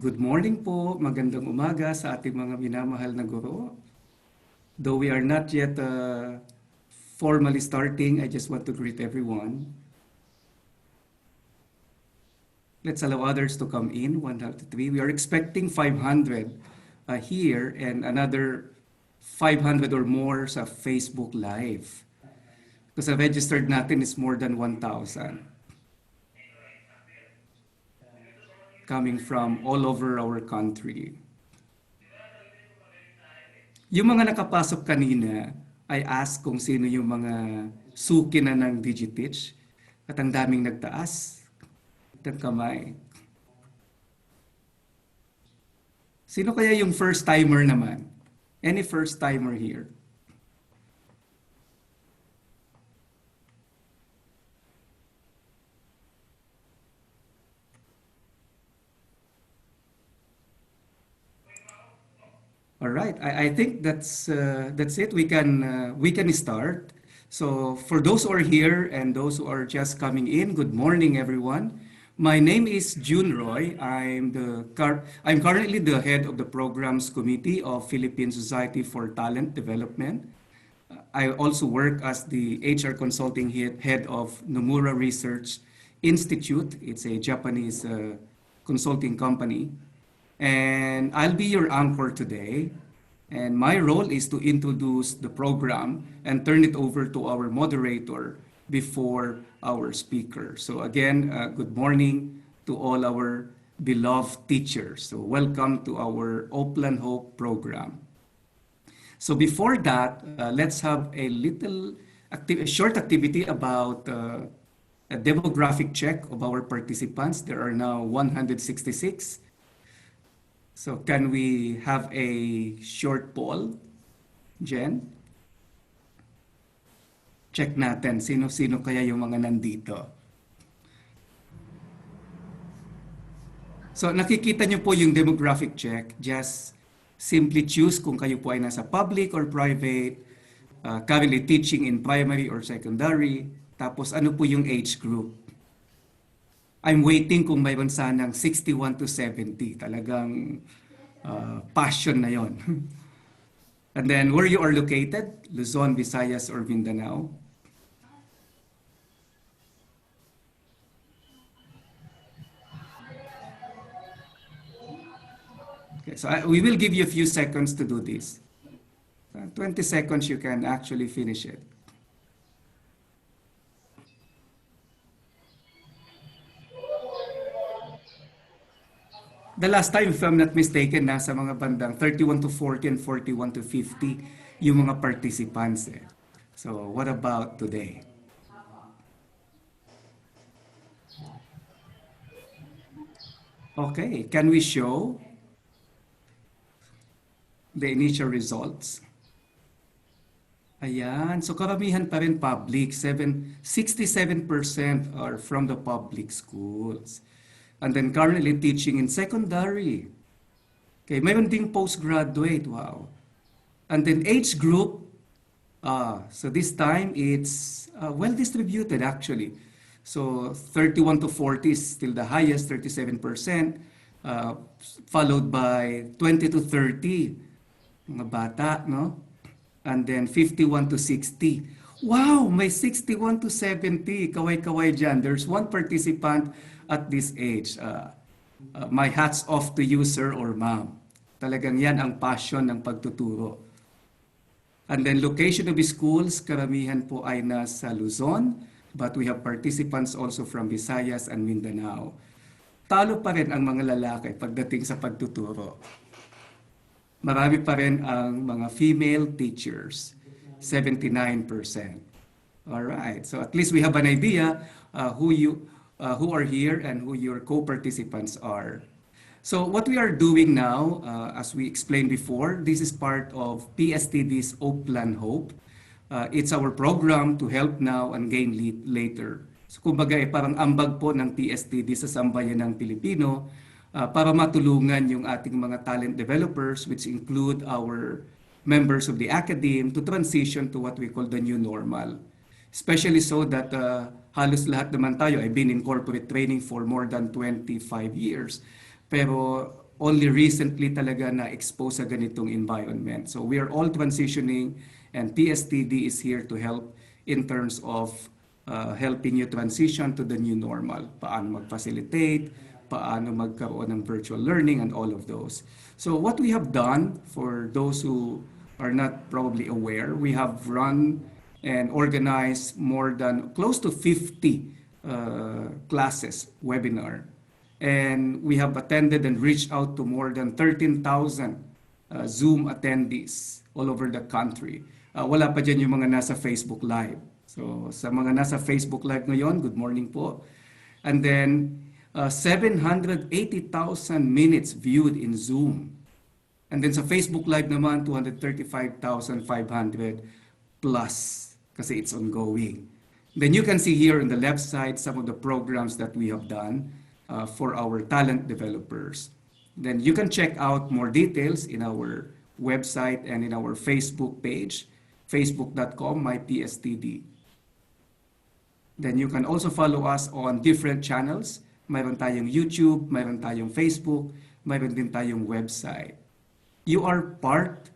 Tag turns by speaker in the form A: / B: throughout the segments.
A: Good morning po, magandang umaga sa ating mga minamahal na guro. Though we are not yet formally starting, I just want to greet everyone. Let's allow others to come in, 1 to 3. We are expecting 500 here and another 500 or more sa Facebook Live. Because the registered natin is more than 1,000. Coming from all over our country. Yung mga nakapasok kanina, I asked kung sino yung mga suki na ng Digitech at ang daming nagtaas ng kamay. Sino kaya yung first timer naman? Any first timer here? All right, I think that's it. We can start. So for those who are here and those who are just coming in, good morning, everyone. My name is June Roy. I'm currently the head of the Programs Committee of Philippine Society for Talent Development. I also work as the HR consulting head of Nomura Research Institute. It's a Japanese consulting company. And I'll be your anchor today. And my role is to introduce the program and turn it over to our moderator before our speaker. So again, good morning to all our beloved teachers. So welcome to our Oplan Hope program. So before that, let's have a short activity about a demographic check of our participants. There are now 166. So can we have a short poll, Jen? Check natin sino-sino kaya yung mga nandito. So nakikita nyo po yung demographic check. Just simply choose kung kayo po ay nasa public or private, currently teaching in primary or secondary, tapos ano po yung age group. I'm waiting kung mayroon sanang 61 to 70. Talagang passion na yon. And then where you are located, Luzon, Visayas, or Mindanao. Okay, so we will give you a few seconds to do this. 20 seconds, you can actually finish it. The last time, if I'm not mistaken, nasa mga bandang 31 to 40 and 41 to 50 yung mga participants. So what about today? Okay, can we show the initial results? Ayan, so karamihan pa rin public, 67% are from the public schools. And then currently teaching in secondary. Okay, mayroon ding postgraduate, wow. And then age group, so this time it's well distributed actually. So 31 to 40 is still the highest, 37%, followed by 20 to 30, mga bata, no? And then 51 to 60. Wow, may 61 to 70, kaway-kaway dyan. There's one participant at this age. My hat's off to you, sir or ma'am. Talagang yan ang passion ng pagtuturo. And then location of the schools, karamihan po ay nasa Luzon, but we have participants also from Visayas and Mindanao. Talo pa rin ang mga lalaki pagdating sa pagtuturo. Marami pa rin ang mga female teachers, 79%. All right, so at least we have an idea who are here and who your co-participants are. So what we are doing now, as we explained before, this is part of PSTD's Oplan Hope. It's our program to help now and gain later. So kumbaga parang ambag po ng PSTD sa sambayan ng Pilipino para matulungan yung ating mga talent developers, which include our members of the academe, to transition to what we call the new normal. Especially so that halos lahat naman tayo ay been in corporate training for more than 25 years. Pero only recently talaga na-expose sa ganitong environment. So we are all transitioning, and PSTD is here to help in terms of helping you transition to the new normal. Paano mag-facilitate, paano magkaroon ng virtual learning, and all of those. So what we have done, for those who are not probably aware, we have run and organized more than close to 50 classes, webinar. And we have attended and reached out to more than 13,000 Zoom attendees all over the country. Wala pa dyan yung mga nasa Facebook Live. So sa mga nasa Facebook Live ngayon, good morning po. And then 780,000 minutes viewed in Zoom. And then sa Facebook Live naman, 235,500 plus kasi it's ongoing. Then you can see here on the left side some of the programs that we have done for our talent developers. Then you can check out more details in our website and in our Facebook page, facebook.com/mypstd. Then you can also follow us on different channels. Mayroon tayong YouTube, mayroon tayong Facebook, mayroon din tayong website. You are part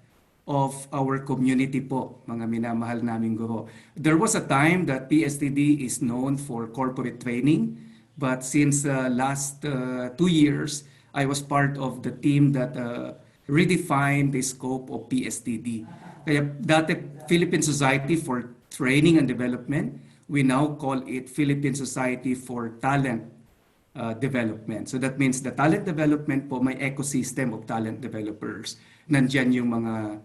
A: of our community po, mga minamahal naming guro. There was a time that PSTD is known for corporate training, but since last 2 years, I was part of the team that redefined the scope of PSTD. Kaya dati Philippine Society for Training and Development, we now call it Philippine Society for Talent Development. So that means the talent development po, may ecosystem of talent developers. Nandyan yung mga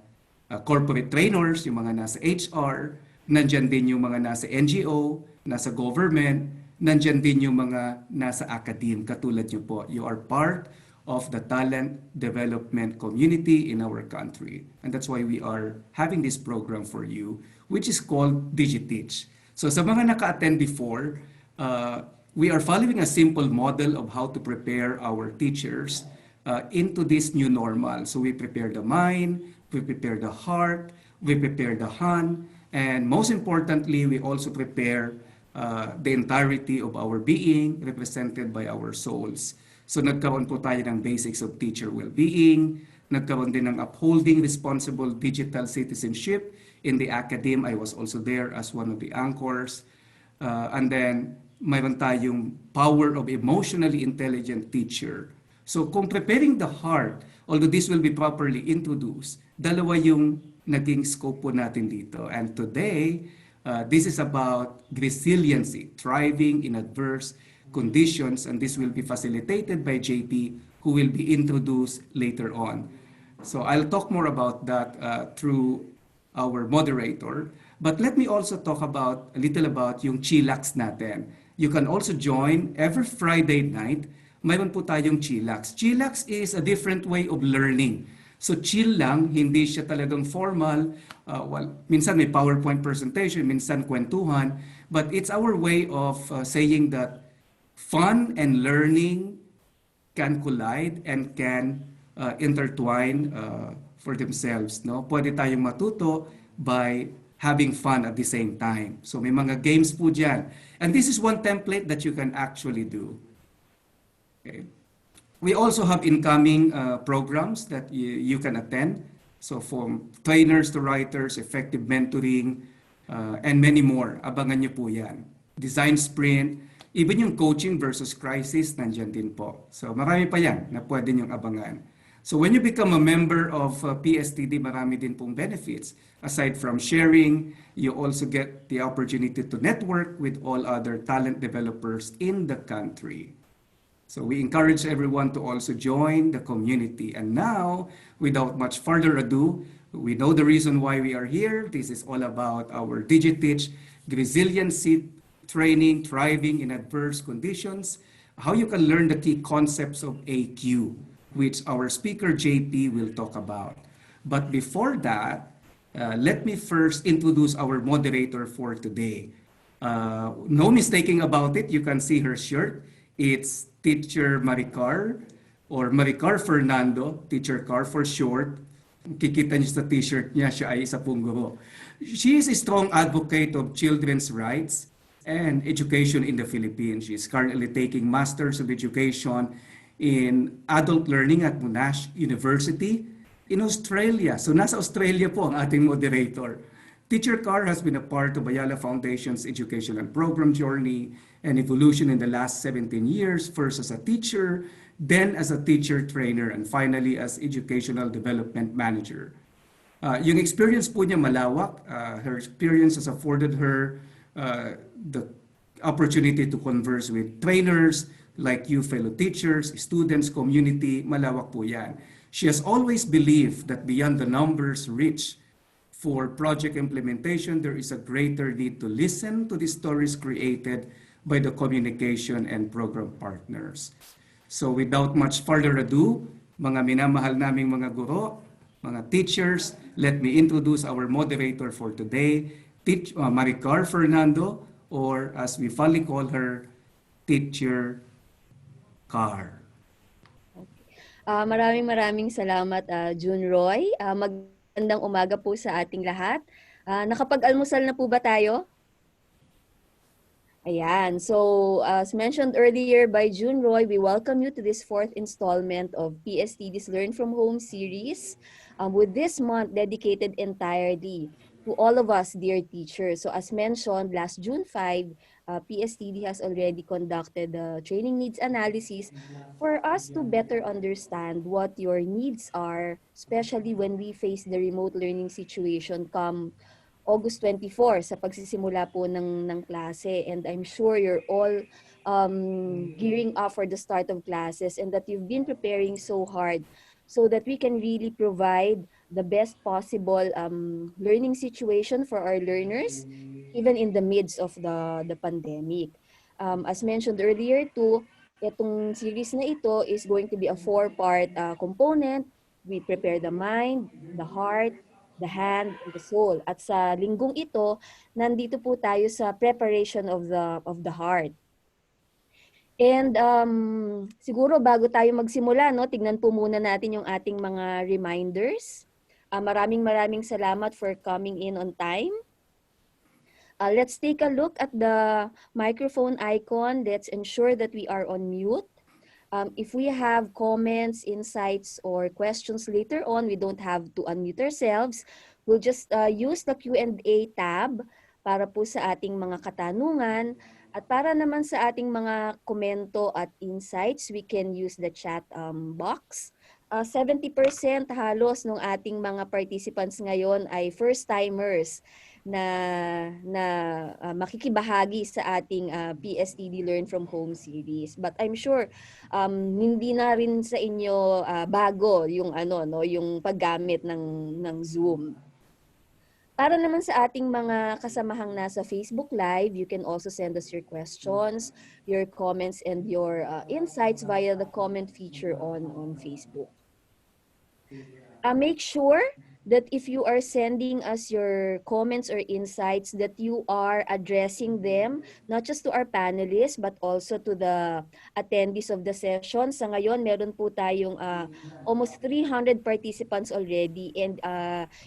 A: corporate trainers, yung mga nasa HR, nandyan din yung mga nasa NGO, nasa government, nandyan din yung mga nasa academe. Katulad nyo po, you are part of the talent development community in our country. And that's why we are having this program for you, which is called DigiTeach. So sa mga naka-attend before, we are following a simple model of how to prepare our teachers into this new normal. So we prepare the mind, we prepare the heart, we prepare the hand, and most importantly, we also prepare the entirety of our being represented by our souls. So nagkaroon po tayo ng basics of teacher well-being, nagkaroon din ng upholding responsible digital citizenship. In the academe, I was also there as one of the anchors. And then, mayroon tayong power of emotionally intelligent teacher. So kung preparing the heart, although this will be properly introduced, dalawa yung naging scope po natin dito. And today, this is about Grisiliency, thriving in adverse conditions, and this will be facilitated by JP, who will be introduced later on. So I'll talk more about that through our moderator. But let me also talk a little about yung chillax natin. You can also join every Friday night. Mayroon po tayong chillax. Chillax is a different way of learning. So chill lang, hindi siya talagang formal. Minsan may PowerPoint presentation, minsan kwentuhan. But it's our way of saying that fun and learning can collide and can intertwine for themselves. No? Pwede tayong matuto by having fun at the same time. So may mga games po dyan. And this is one template that you can actually do. Okay. We also have incoming programs that you can attend. So from trainers to writers, effective mentoring, and many more. Abangan nyo po yan. Design sprint, even yung coaching versus crisis, nandyan din po. So marami pa yan na pwede nyong abangan. So when you become a member of PSTD, marami din pong benefits. Aside from sharing, you also get the opportunity to network with all other talent developers in the country. So we encourage everyone to also join the community. And now, without much further ado, we know the reason why we are here. This is all about our DigiTeach, Grisiliency training, thriving in adverse conditions, how you can learn the key concepts of AQ, which our speaker JP will talk about. But before that, let me first introduce our moderator for today. No mistaking about it, you can see her shirt. It's Teacher Maricar or Maricar Fernando, Teacher Car for short. Kikita niyo sa t-shirt niya, siya ay isa pong guro. She is a strong advocate of children's rights and education in the Philippines. She is currently taking Masters of Education in adult learning at Monash University in Australia. So nasa Australia po ang ating moderator. Teacher Carr has been a part of Ayala Foundation's educational program journey and evolution in the last 17 years, first as a teacher, then as a teacher trainer, and finally as educational development manager. Yung experience po niya malawak. Her experience has afforded her the opportunity to converse with trainers like you, fellow teachers, students, community. Malawak po yan. She has always believed that beyond the numbers reached for project implementation, there is a greater need to listen to the stories created by the communication and program partners. So without much further ado, mga minamahal naming mga guro, mga teachers, let me introduce our moderator for today, Maricar Fernando, or as we fondly call her, Teacher Car.
B: Maraming salamat, June Roy. Magandang umaga po sa ating lahat. Nakapag-almusal na po ba tayo? Ayan. So, as mentioned earlier by June Roy, we welcome you to this fourth installment of PSTD's Learn from Home series, with this month dedicated entirely to all of us, dear teachers. So, as mentioned, last June 5, PSTD has already conducted the training needs analysis for us to better understand what your needs are, especially when we face the remote learning situation come August 24 sa pagsisimula po ng klase, and I'm sure you're all gearing up for the start of classes and that you've been preparing so hard so that we can really provide the best possible learning situation for our learners even in the midst of the pandemic. As mentioned earlier too, itong series na ito is going to be a 4-part component. We prepare the mind, the heart, the hand, and the soul. At sa linggong ito, nandito po tayo sa preparation of the heart. And siguro bago tayo magsimula, no, tignan po muna natin yung ating mga reminders. Maraming salamat for coming in on time. Let's take a look at the microphone icon. Let's ensure that we are on mute. If we have comments, insights, or questions later on, we don't have to unmute ourselves. We'll just use the Q&A tab para po sa ating mga katanungan. At para naman sa ating mga komento at insights, we can use the chat box. 70% halos ng ating mga participants ngayon ay first-timers na makikibahagi sa ating PSTD Learn from Home series. But I'm sure hindi na rin sa inyo bago yung yung paggamit ng Zoom. Para naman sa ating mga kasamahang nasa Facebook Live, you can also send us your questions, your comments, and your insights via the comment feature on Facebook. Make sure that if you are sending us your comments or insights, that you are addressing them not just to our panelists but also to the attendees of the session. Sa ngayon, meron po tayong almost 300 participants already, and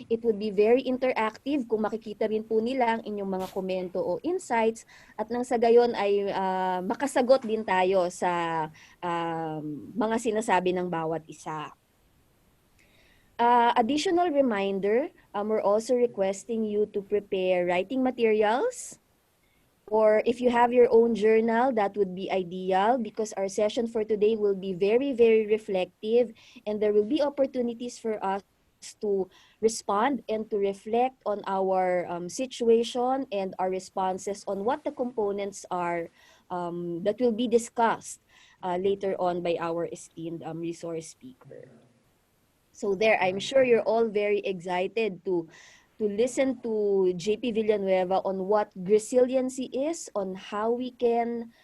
B: it would be very interactive kung makikita rin po nila ang inyong mga komento o insights, at nang sa gayon ay makasagot din tayo sa mga sinasabi ng bawat isa. Additional reminder, we're also requesting you to prepare writing materials, or if you have your own journal, that would be ideal, because our session for today will be very reflective, and there will be opportunities for us to respond and to reflect on our situation and our responses on what the components are that will be discussed later on by our esteemed resource speaker. So there, I'm sure you're all very excited to listen to JP Villanueva on what Grisiliency is, on how we can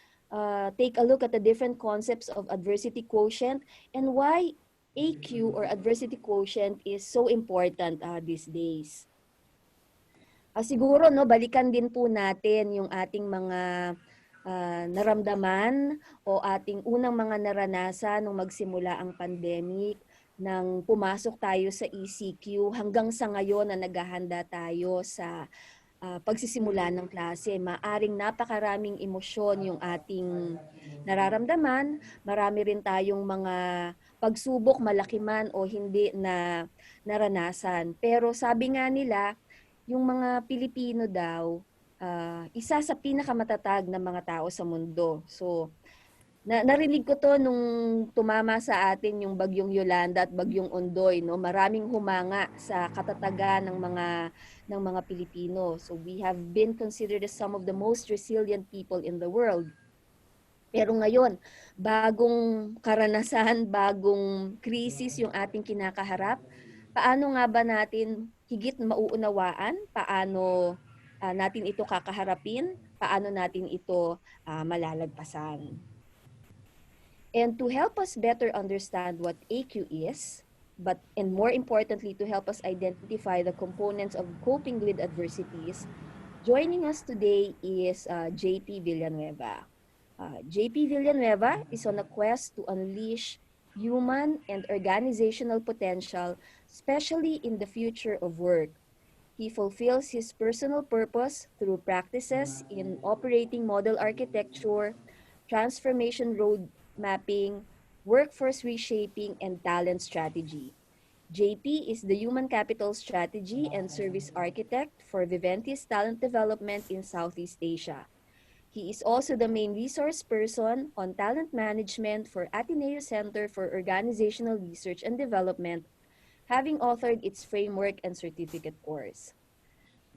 B: take a look at the different concepts of adversity quotient, and why AQ or adversity quotient is so important these days. Siguro, no, balikan din po natin yung ating mga naramdaman o ating unang mga naranasan nung magsimula ang pandemic, nang pumasok tayo sa ECQ hanggang sa ngayon na naghahanda tayo sa pagsisimula ng klase. Maaring napakaraming emosyon yung ating nararamdaman. Marami rin tayong mga pagsubok, malaki man o hindi na naranasan. Pero sabi nga nila, yung mga Pilipino daw, isa sa pinakamatatag na mga tao sa mundo. So, narinig ko to nung tumama sa atin yung bagyong Yolanda at bagyong Ondoy, no. Maraming humanga sa katatagan ng mga Pilipino. So we have been considered as some of the most resilient people in the world. Pero ngayon, bagong karanasan, bagong krisis yung ating kinakaharap. Paano nga ba natin higit mauunawaan? Paano natin ito kakaharapin? Paano natin ito malalagpasan? And to help us better understand what AQ is, and more importantly, to help us identify the components of coping with adversities, joining us today is JP Villanueva. JP Villanueva is on a quest to unleash human and organizational potential, especially in the future of work. He fulfills his personal purpose through practices in operating model architecture, transformation road mapping, workforce reshaping, and talent strategy. JP is the Human Capital Strategy and Service Architect for Viventis Talent Development in Southeast Asia. He is also the main resource person on talent management for Ateneo Center for Organizational Research and Development, having authored its framework and certificate course.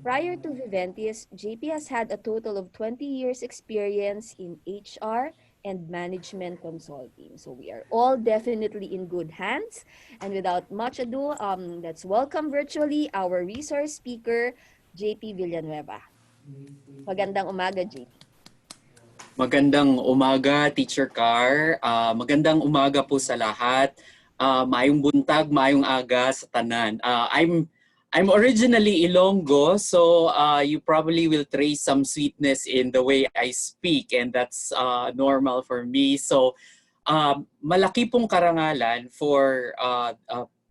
B: Prior to Viventis, JP has had a total of 20 years experience in HR and management consulting. So we are all definitely in good hands. And without much ado, let's welcome virtually our resource speaker, JP Villanueva. Magandang umaga, JP.
C: Magandang umaga, Teacher Car. Magandang umaga po sa lahat. Maayong buntag, maayong aga sa tanan. I'm originally Ilonggo, so you probably will trace some sweetness in the way I speak, and that's normal for me. So malaki pong karangalan for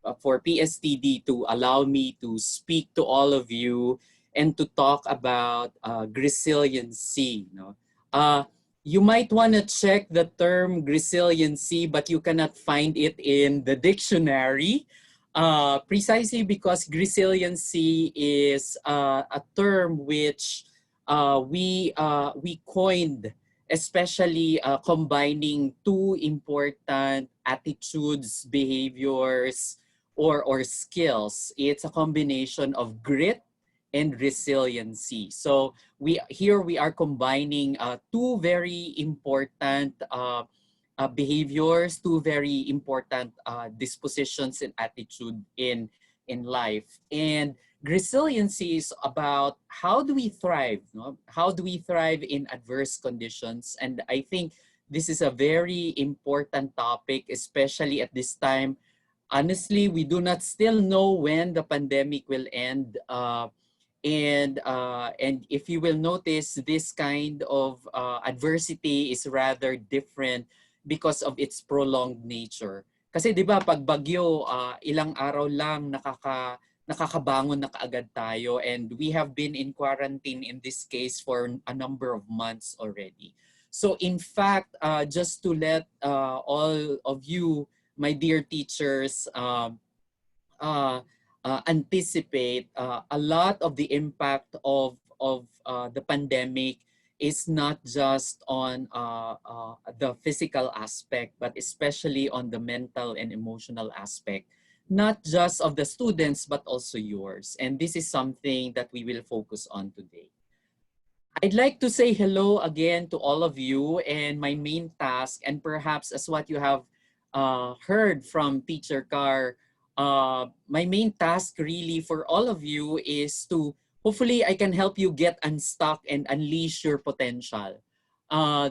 C: PSTD to allow me to speak to all of you and to talk about Grisiliency. No? You might want to check the term Grisiliency, but you cannot find it in the dictionary. Precisely because Grisiliency is a term which we coined, especially combining two important attitudes, behaviors, or skills. It's a combination of grit and resiliency. So we are combining two very important behaviors, two very important dispositions and attitude in life. And resiliency is about how do we thrive, no? How do we thrive in adverse conditions? And I think this is a very important topic, especially at this time. Honestly, we do not still know when the pandemic will end. And if you will notice, this kind of adversity is rather different because of its prolonged nature. Kasi 'di ba pag bagyo, ilang araw lang nakakabangon na kaagad tayo, and we have been in quarantine in this case for a number of months already. So in fact, just to let all of you, my dear teachers, anticipate a lot of the impact of the pandemic is not just on the physical aspect, but especially on the mental and emotional aspect, not just of the students, but also yours. And this is something that we will focus on today. I'd like to say hello again to all of you, and my main task, and perhaps as what you have heard from Teacher Carr, my main task really for all of you is to hopefully I can help you get unstuck and unleash your potential.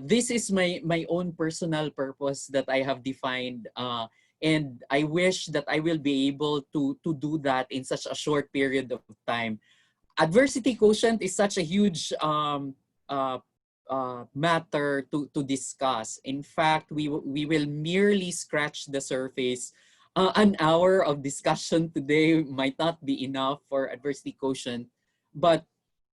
C: This is my own personal purpose that I have defined, and I wish that I will be able to do that in such a short period of time. Adversity quotient is such a huge matter to discuss. In fact, we will merely scratch the surface. An hour of discussion today might not be enough for adversity quotient, but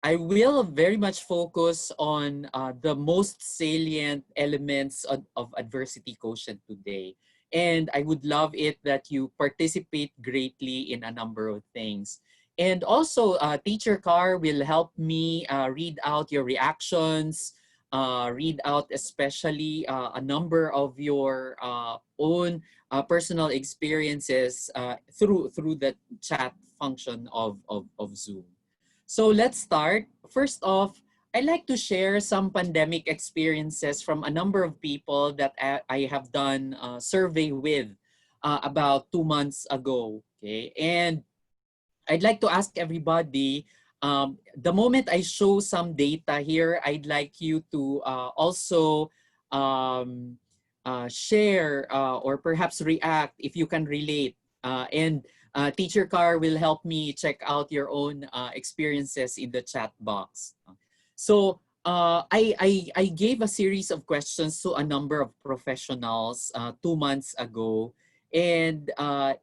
C: I will very much focus on the most salient elements of adversity quotient today. And I would love it that you participate greatly in a number of things. And also, Teacher Carr will help me read out your reactions, read out especially a number of your own personal experiences through the chat function of Zoom. So let's start. First off, I'd like to share some pandemic experiences from a number of people that I have done a survey with about 2 months ago. Okay, and I'd like to ask everybody, the moment I show some data here, I'd like you to also um, share or perhaps react if you can relate. And Teacher Carr will help me check out your own experiences in the chat box. So I gave a series of questions to a number of professionals 2 months ago, and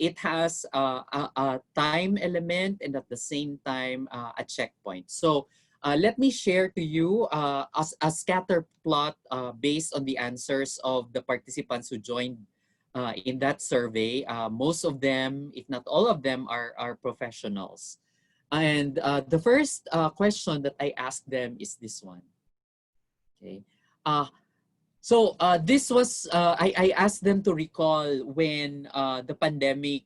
C: it has a time element and at the same time a checkpoint. So let me share to you a scatter plot based on the answers of the participants who joined in that survey. Most of them, if not all of them, are professionals. And the first question that I asked them is this one. Okay. Uh, this was, I asked them to recall when the pandemic,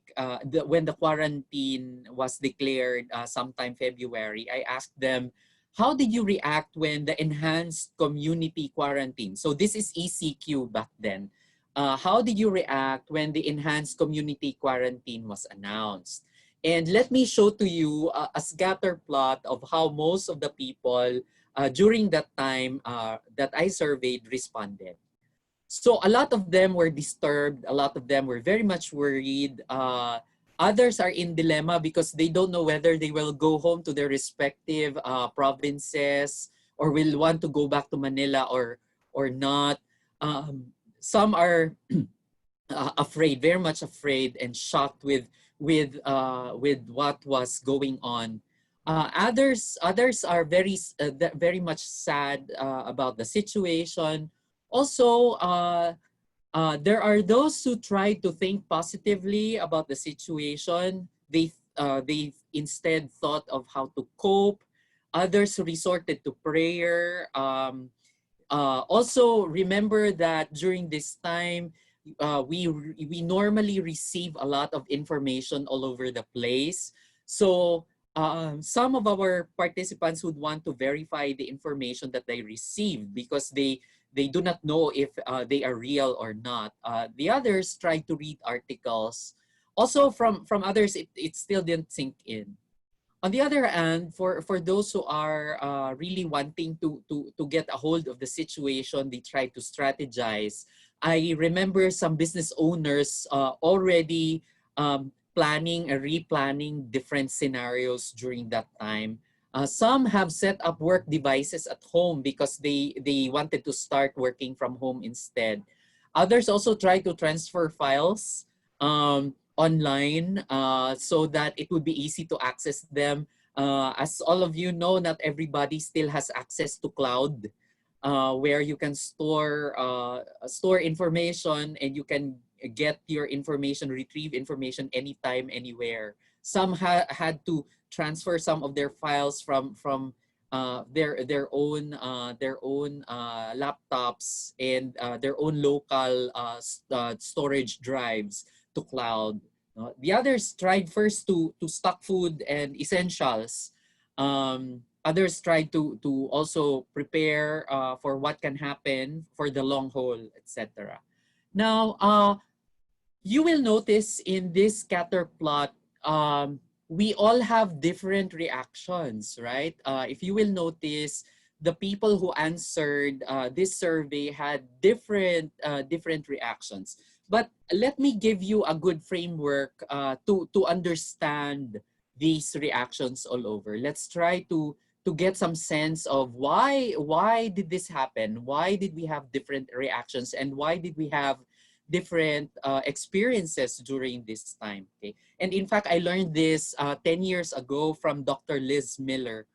C: when the quarantine was declared sometime February. I asked them, how did you react when the enhanced community quarantine? So this is ECQ back then. How did you react when the enhanced community quarantine was announced? And let me show to you a scatter plot of how most of the people during that time that I surveyed responded. So a lot of them were disturbed. A lot of them were very much worried. Others are in dilemma because they don't know whether they will go home to their respective provinces or will want to go back to Manila or not. Some are afraid, very much afraid and shocked with what was going on. Others are very much sad about the situation. Also, there are those who try to think positively about the situation. They instead thought of how to cope. Others resorted to prayer. Also, remember that during this time, we normally receive a lot of information all over the place. So some of our participants would want to verify the information that they received because they do not know if they are real or not. The others try to read articles. Also from others, it still didn't sink in. On the other hand, for those who are really wanting to get a hold of the situation, they try to strategize. I remember some business owners already planning and replanning different scenarios during that time. Some have set up work devices at home because they wanted to start working from home instead. Others also try to transfer files online so that it would be easy to access them. As all of you know, not everybody still has access to cloud where you can store information and you can get your information, retrieve information anytime, anywhere. Some had to transfer some of their files from their own laptops and their own local storage drives to cloud. The others tried first to stock food and essentials. Others tried to also prepare for what can happen for the long haul, etc. Now, you will notice in this scatter plot, we all have different reactions, right? If you will notice, the people who answered this survey had different reactions. But let me give you a good framework to understand these reactions all over. Let's try to get some sense of why did this happen? Why did we have different reactions? And why did we have different experiences during this time? Okay. And in fact, I learned this 10 years ago from Dr. Liz Miller.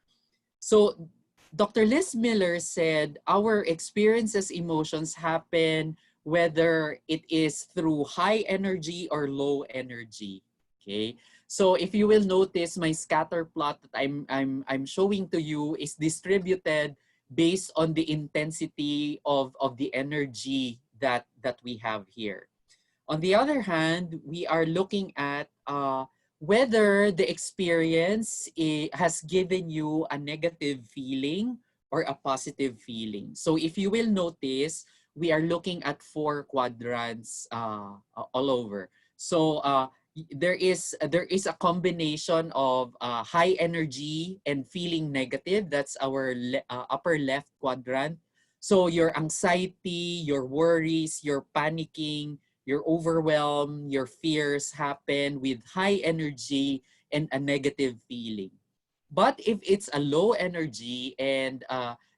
C: So Dr. Liz Miller said our experiences, emotions happen whether it is through high energy or low energy. Okay. So if you will notice, my scatter plot that I'm showing to you is distributed based on the intensity of the energy that we have here. On the other hand, we are looking at whether the experience has given you a negative feeling or a positive feeling. So if you will notice, we are looking at 4 quadrants all over. So there is a combination of high energy and feeling negative. That's our upper left quadrant. So your anxiety, your worries, your panicking, your overwhelm, your fears happen with high energy and a negative feeling. But if it's a low energy and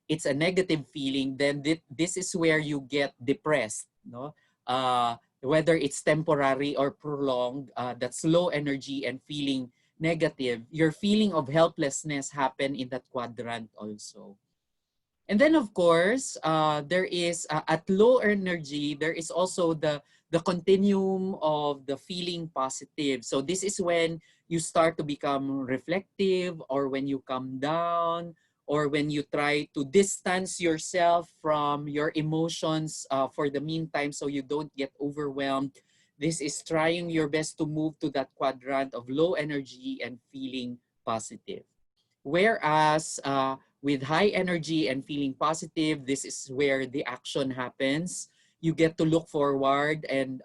C: it's a negative feeling, then this is where you get depressed, no? Whether it's temporary or prolonged, that's low energy and feeling negative. Your feeling of helplessness happen in that quadrant also. And then of course, there is at low energy, there is also the continuum of the feeling positive. So this is when you start to become reflective, or when you come down, or when you try to distance yourself from your emotions for the meantime so you don't get overwhelmed. This is trying your best to move to that quadrant of low energy and feeling positive. Whereas with high energy and feeling positive, this is where the action happens. You get to look forward and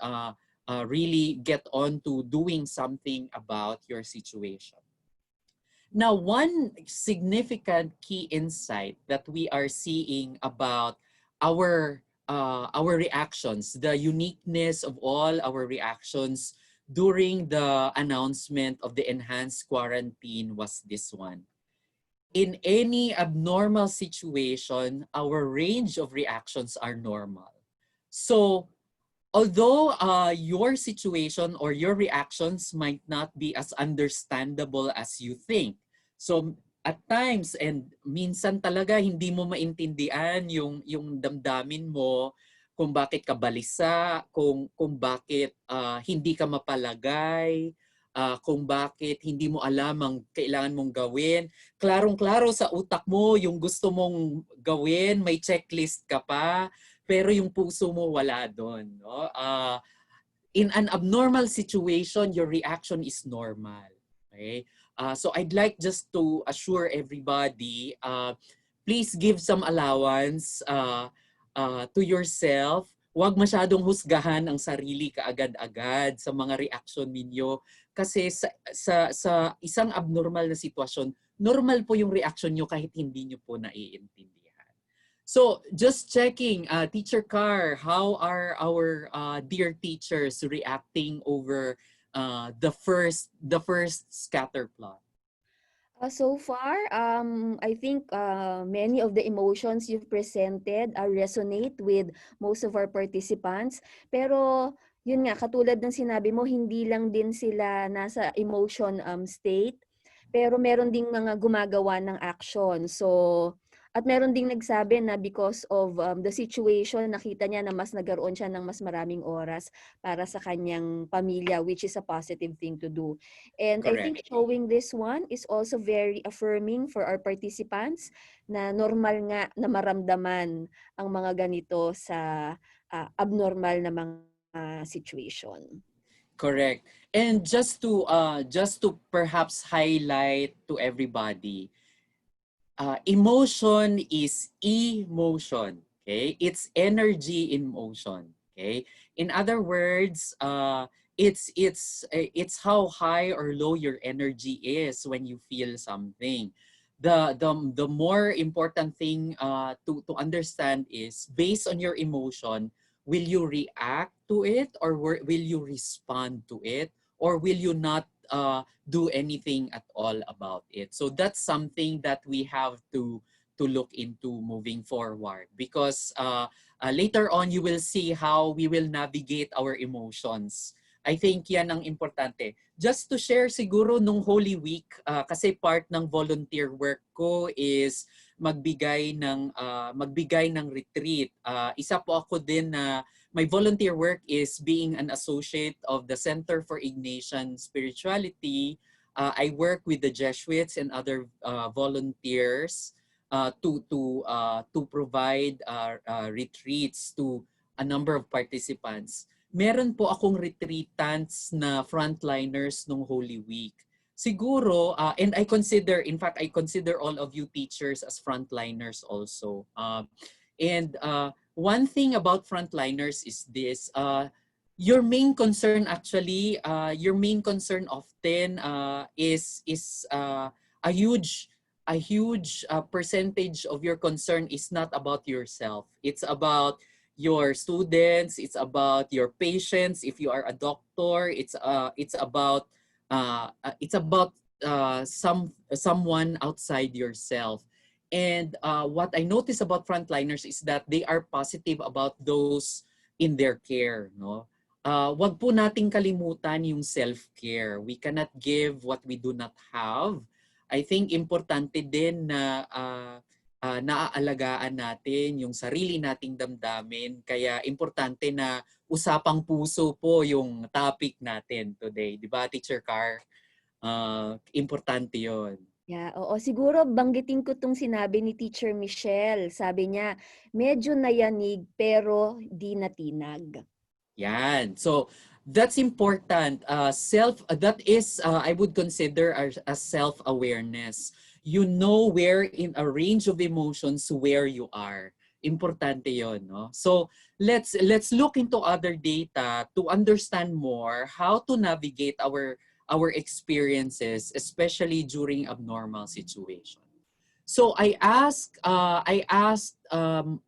C: really get on to doing something about your situation. Now, one significant key insight that we are seeing about our reactions, the uniqueness of all our reactions during the announcement of the enhanced quarantine was this one. In any abnormal situation, our range of reactions are normal. So, although your situation or your reactions might not be as understandable as you think. So, at times and minsan talaga hindi mo maintindihan yung damdamin mo, kung bakit ka balisa, kung bakit hindi ka mapalagay, kung bakit hindi mo alam ang kailangan mong gawin. Klarong-klaro sa utak mo yung gusto mong gawin, may checklist ka pa, pero yung puso mo wala doon. No? In an abnormal situation, your reaction is normal. Okay? So I'd like just to assure everybody, please give some allowance to yourself. Huwag masyadong husgahan ang sarili kaagad-agad sa mga reaction ninyo. Kasi sa isang abnormal na sitwasyon, normal po yung reaction nyo kahit hindi nyo po naiintindihan. So just checking, Teacher Carr, how are our dear teachers reacting over the first scatter plot?
B: So far, I think many of the emotions you've presented resonate with most of our participants. Pero yun nga, katulad ng sinabi mo, hindi lang din sila nasa emotion state, pero meron ding mga gumagawa ng action. So, at meron ding nagsabi na because of the situation, nakita niya na mas nagkaroon siya ng mas maraming oras para sa kanyang pamilya, which is a positive thing to do. And I think
C: Correct.
B: showing this one is also very affirming for our participants na normal nga na maramdaman ang mga ganito sa abnormal na mga situation.
C: Correct. And just to perhaps highlight to everybody, emotion is emotion. Okay, it's energy in motion. Okay, in other words, it's how high or low your energy is when you feel something. The more important thing to understand is, based on your emotion, will you react to it, or will you respond to it, or will you not do anything at all about it? So that's something that we have to look into moving forward, because later on you will see how we will navigate our emotions I think yan ang importante. Just to share siguro nung Holy Week, kasi part ng volunteer work ko is magbigay ng retreat. Isa po ako din na my volunteer work is being an associate of the Center for Ignatian Spirituality. I work with the Jesuits and other volunteers to provide retreats to a number of participants. Meron po akong retreatants na frontliners nung Holy Week. Siguro, and I consider, in fact, I consider all of you teachers as frontliners also. And one thing about frontliners is this, your main concern actually, your main concern often is a huge percentage of your concern is not about yourself. It's about your students, it's about your patients. If you are a doctor, it's about someone outside yourself. And what I notice about frontliners is that they are positive about those in their care, no? Wag po nating kalimutan yung self-care. We cannot give what we do not have. I think importante din na naaalagaan natin yung sarili nating damdamin. Kaya importante na usapang puso po yung topic natin today. Di ba, Teacher Car? Importante yon.
B: Yeah, oo. Siguro banggitin ko tong sinabi ni Teacher Michelle. Sabi niya, medyo nayanig pero di natinag.
C: Yan. So, that's important. That is, I would consider as self-awareness. You know where in a range of emotions where you are. Importante yon, no? So let's look into other data to understand more how to navigate our experiences, especially during abnormal situation. So I asked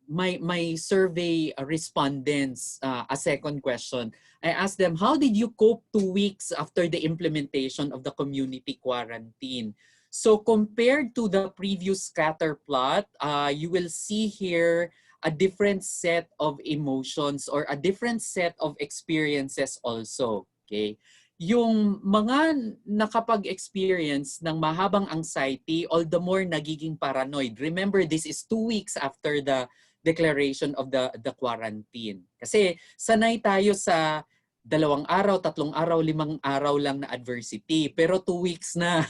C: my survey respondents a second question. I asked them, how did you cope 2 weeks after the implementation of the community quarantine? So compared to the previous scatter plot, you will see here a different set of emotions or a different set of experiences also. Okay? Yung mga nakapag-experience ng mahabang anxiety, all the more nagiging paranoid. Remember, this is 2 weeks after the declaration of the quarantine. Kasi sanay tayo sa 2 araw, 3 araw, 5 araw lang na adversity. Pero 2 weeks na.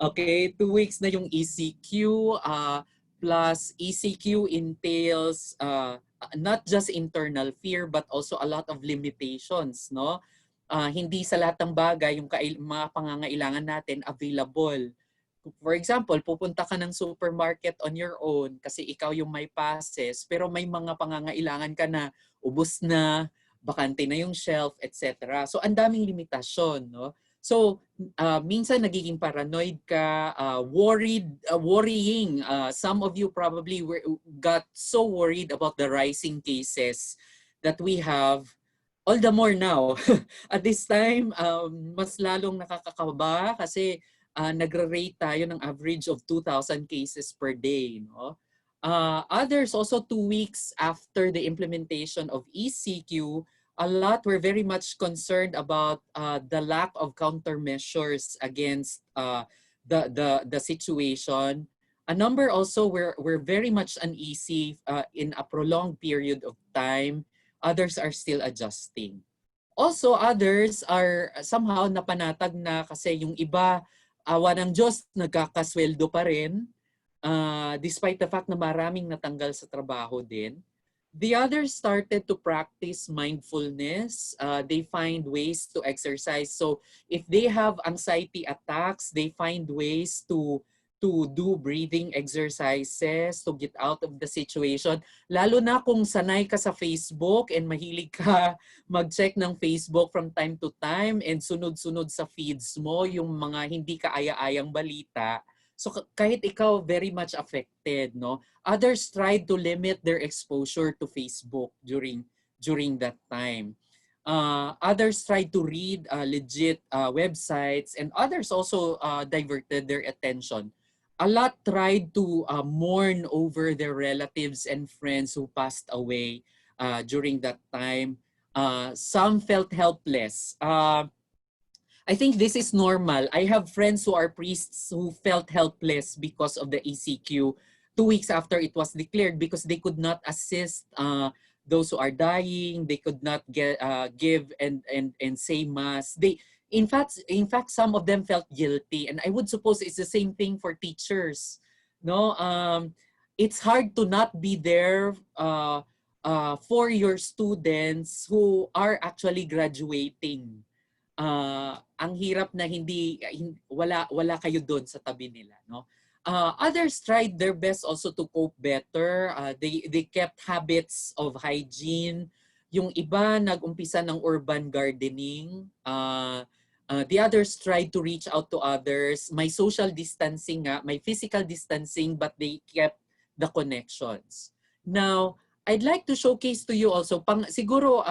C: Okay? 2 weeks na yung ECQ. Plus ECQ entails not just internal fear but also a lot of limitations, no? Hindi sa lahat ng bagay yung mga pangangailangan natin available. For example, pupunta ka ng supermarket on your own kasi ikaw yung may passes, pero may mga pangangailangan ka na ubos na, bakante na yung shelf, etc. So ang daming limitasyon, no? So minsan nagiging paranoid ka, worrying. Some of you probably got so worried about the rising cases that we have. All the more now. At this time, mas lalong nakakakaba kasi nagre-rate tayo ng average of 2,000 cases per day. No? Others also 2 weeks after the implementation of ECQ, a lot were very much concerned about the lack of countermeasures against the situation. A number also were very much uneasy in a prolonged period of time. Others are still adjusting. Also, others are somehow napanatag na kasi yung iba, awa ng Diyos, nagkakasweldo pa rin despite the fact na maraming natanggal sa trabaho din. The others started to practice mindfulness. They find ways to exercise. So if they have anxiety attacks, they find ways to do breathing exercises to get out of the situation. Lalo na kung sanay ka sa Facebook and mahilig ka mag-check ng Facebook from time to time and sunod-sunod sa feeds mo yung mga hindi kaaya-ayang balita. So kahit ikaw very much affected, no? Others tried to limit their exposure to Facebook during that time. Others tried to read legit websites, and others also diverted their attention. A lot tried to mourn over their relatives and friends who passed away during that time. Some felt helpless. I think this is normal. I have friends who are priests who felt helpless because of the ECQ 2 weeks after it was declared, because they could not assist those who are dying. They could not give and say mass. In fact, some of them felt guilty, and I would suppose it's the same thing for teachers. No, it's hard to not be there for your students who are actually graduating. Ang hirap na wala kayo doon sa tabi nila, no? Others tried their best also to cope better. They kept habits of hygiene. Yung iba nag-umpisa ng urban gardening. The others tried to reach out to others. May social distancing nga, may physical distancing, but they kept the connections. Now, I'd like to showcase to you also, siguro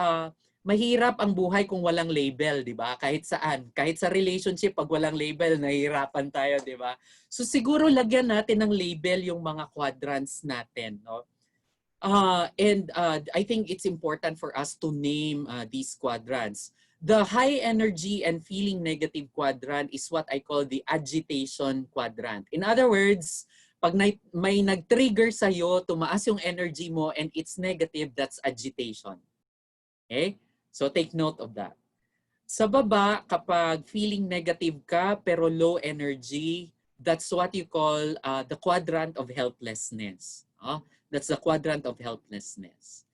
C: mahirap ang buhay kung walang label, di ba? Kahit saan. Kahit sa relationship, pag walang label, nahihirapan tayo, di ba? So siguro lagyan natin ng label yung mga quadrants natin, no? I think it's important for us to name these quadrants. The high energy and feeling negative quadrant is what I call the agitation quadrant. In other words, pag may nag-trigger sa'yo, tumaas yung energy mo and it's negative, that's agitation. Okay? So take note of that. Sa baba, kapag feeling negative ka pero low energy, that's what you call the quadrant of helplessness. That's the quadrant of helplessness.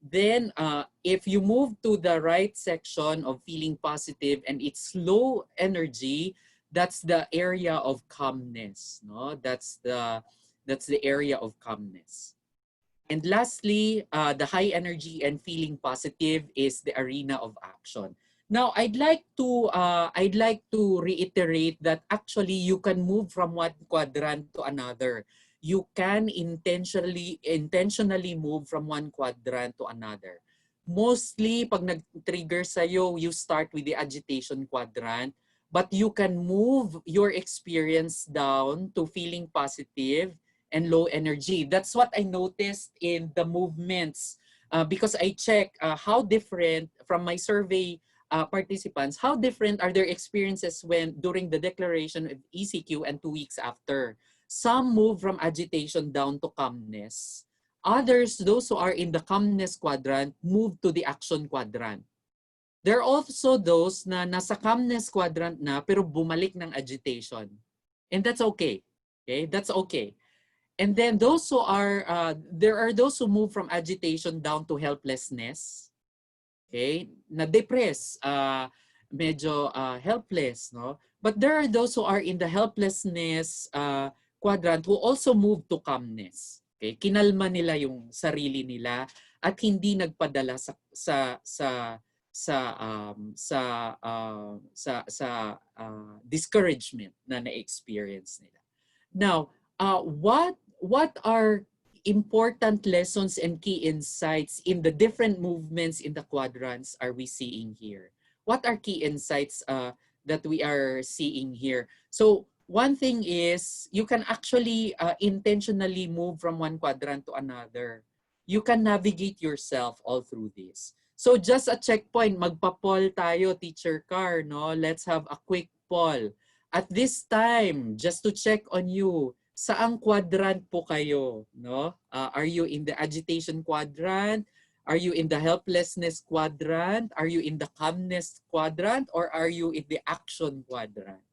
C: Then, if you move to the right section of feeling positive and it's low energy, that's the area of calmness. No? That's the area of calmness. And lastly, the high energy and feeling positive is the arena of action. Now, I'd like to reiterate that actually you can move from one quadrant to another. You can intentionally move from one quadrant to another. Mostly, pag nag-trigger sa'yo, you start with the agitation quadrant, but you can move your experience down to feeling positive and low energy. That's what I noticed in the movements because I check how different from my survey participants, how different are their experiences during the declaration of ECQ and 2 weeks after. Some move from agitation down to calmness. Others, those who are in the calmness quadrant, move to the action quadrant. There are also those na nasa calmness quadrant na pero bumalik ng agitation. And that's okay. Okay, that's okay. And then those who are, there are those who move from agitation down to helplessness. Okay, na-depress, medyo helpless, no? But there are those who are in the helplessness quadrant who also move to calmness. Okay, kinalma nila yung sarili nila at hindi nagpadala sa discouragement na na-experience nila. Now, what are important lessons and key insights in the different movements in the quadrants are we seeing here? What are key insights that we are seeing here? So one thing is you can actually intentionally move from one quadrant to another. You can navigate yourself all through this. So just a checkpoint, magpa-poll tayo, Teacher Car, no? Let's have a quick poll. At this time, just to check on you, saang quadrant po kayo, no? Are you in the agitation quadrant? Are you in the helplessness quadrant? Are you in the calmness quadrant? Or are you in the action quadrant?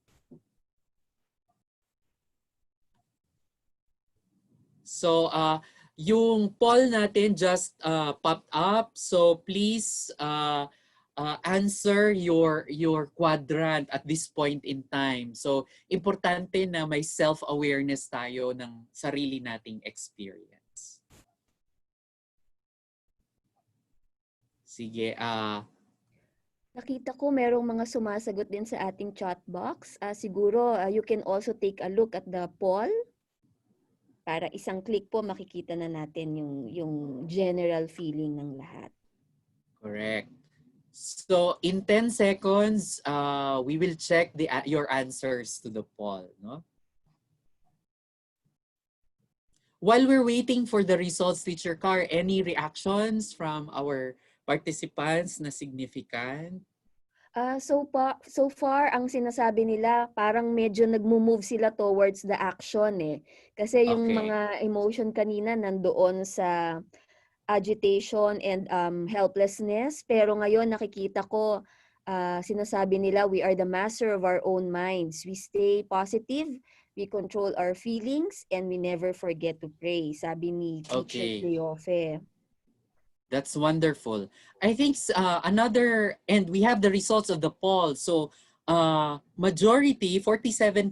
C: So, yung poll natin just popped up. So, please answer your quadrant at this point in time. So, importante na may self-awareness tayo ng sarili nating experience. Sige,
B: Nakita ko merong mga sumasagot din sa ating chat box. Siguro you can also take a look at the poll. Para isang click po makikita na natin yung general feeling ng lahat.
C: Correct. So in 10 seconds, we will check your answers to the poll. No? While we're waiting for the results, Teacher Car, any reactions from our participants na significant?
B: So far, ang sinasabi nila, parang medyo nagmo-move sila towards the action eh. Kasi yung
C: Okay.
B: mga emotion kanina nandoon sa agitation and helplessness. Pero ngayon nakikita ko, sinasabi nila, we are the master of our own minds. We stay positive, we control our feelings, and we never forget to pray. Sabi ni Teacher
C: Okay.
B: Cleofe.
C: That's wonderful. I think another, and we have the results of the poll. So majority, 47%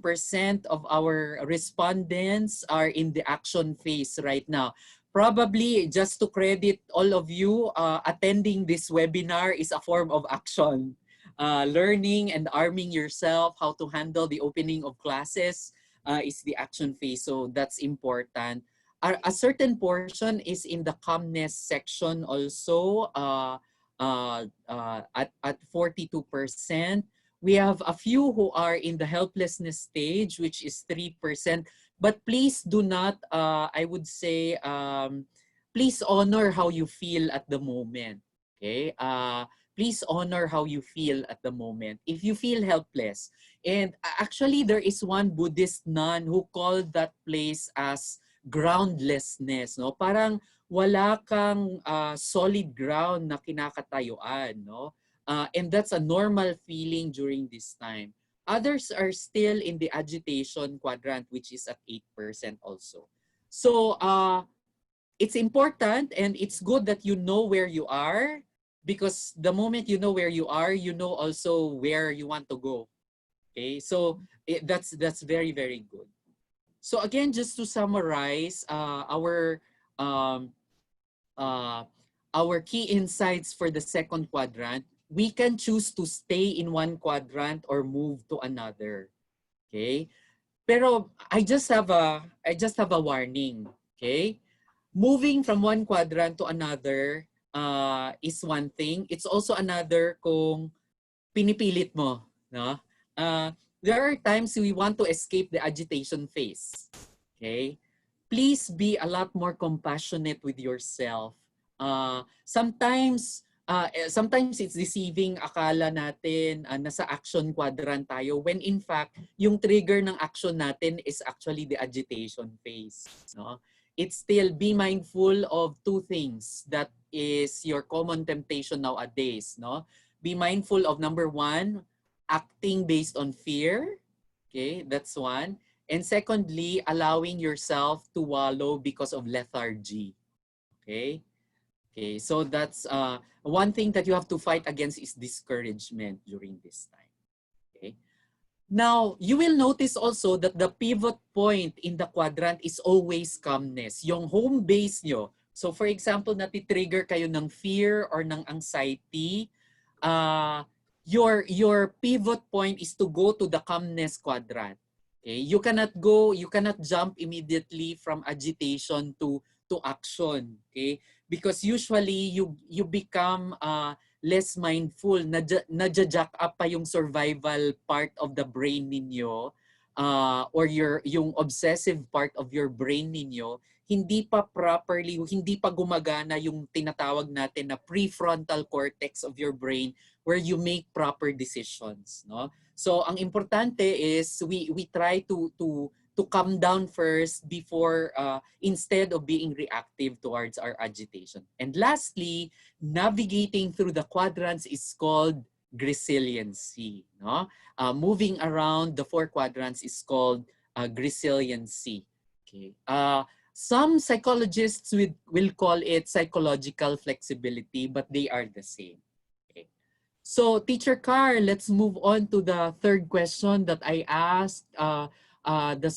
C: of our respondents are in the action phase right now. Probably just to credit all of you, attending this webinar is a form of action. Learning and arming yourself how to handle the opening of classes is the action phase. So that's important. A certain portion is in the calmness section also at 42%. We have a few who are in the helplessness stage, which is 3%. But please do not, I would say, please honor how you feel at the moment. Okay? Please honor how you feel at the moment. If you feel helpless, and actually there is one Buddhist nun who called that place as groundlessness, no? Parang wala kang solid ground na kinakatayuan, no? And that's a normal feeling during this time. Others are still in the agitation quadrant, which is at 8% also. So it's important and it's good that you know where you are, because the moment you know where you are, you know also where you want to go. Okay, so that's very, very good. So again, just to summarize um, uh, our key insights for the second quadrant, we can choose to stay in one quadrant or move to another. Okay, pero I just have a warning. Okay, moving from one quadrant to another is one thing. It's also another kung pinipilit mo, no? Uh, there are times we want to escape the agitation phase. Okay? Please be a lot more compassionate with yourself. Sometimes it's deceiving, akala natin nasa action quadrant tayo when in fact yung trigger ng action natin is actually the agitation phase, no? It's still, be mindful of two things that is your common temptation nowadays, no? Be mindful of number one, acting based on fear. Okay, that's one. And secondly, allowing yourself to wallow because of lethargy. Okay? Okay, so that's one thing that you have to fight against is discouragement during this time. Okay? Now, you will notice also that the pivot point in the quadrant is always calmness. Yung home base nyo. So for example, natitrigger kayo ng fear or ng anxiety, your pivot point is to go to the calmness quadrant. Okay, you cannot jump immediately from agitation to action. Okay, because usually you become less mindful, nadja-jack up pa yung survival part of the brain ninyo, or yung obsessive part of your brain ninyo, hindi pa gumagana yung tinatawag natin na prefrontal cortex of your brain where you make proper decisions, no? So ang importante is we try to calm down first before instead of being reactive towards our agitation. And lastly, navigating through the quadrants is called grisiliency, no? Moving around the four quadrants is called grisiliency. Okay. Some psychologists will call it psychological flexibility, but they are the same. Okay. So, Teacher Carr, let's move on to the third question that I asked the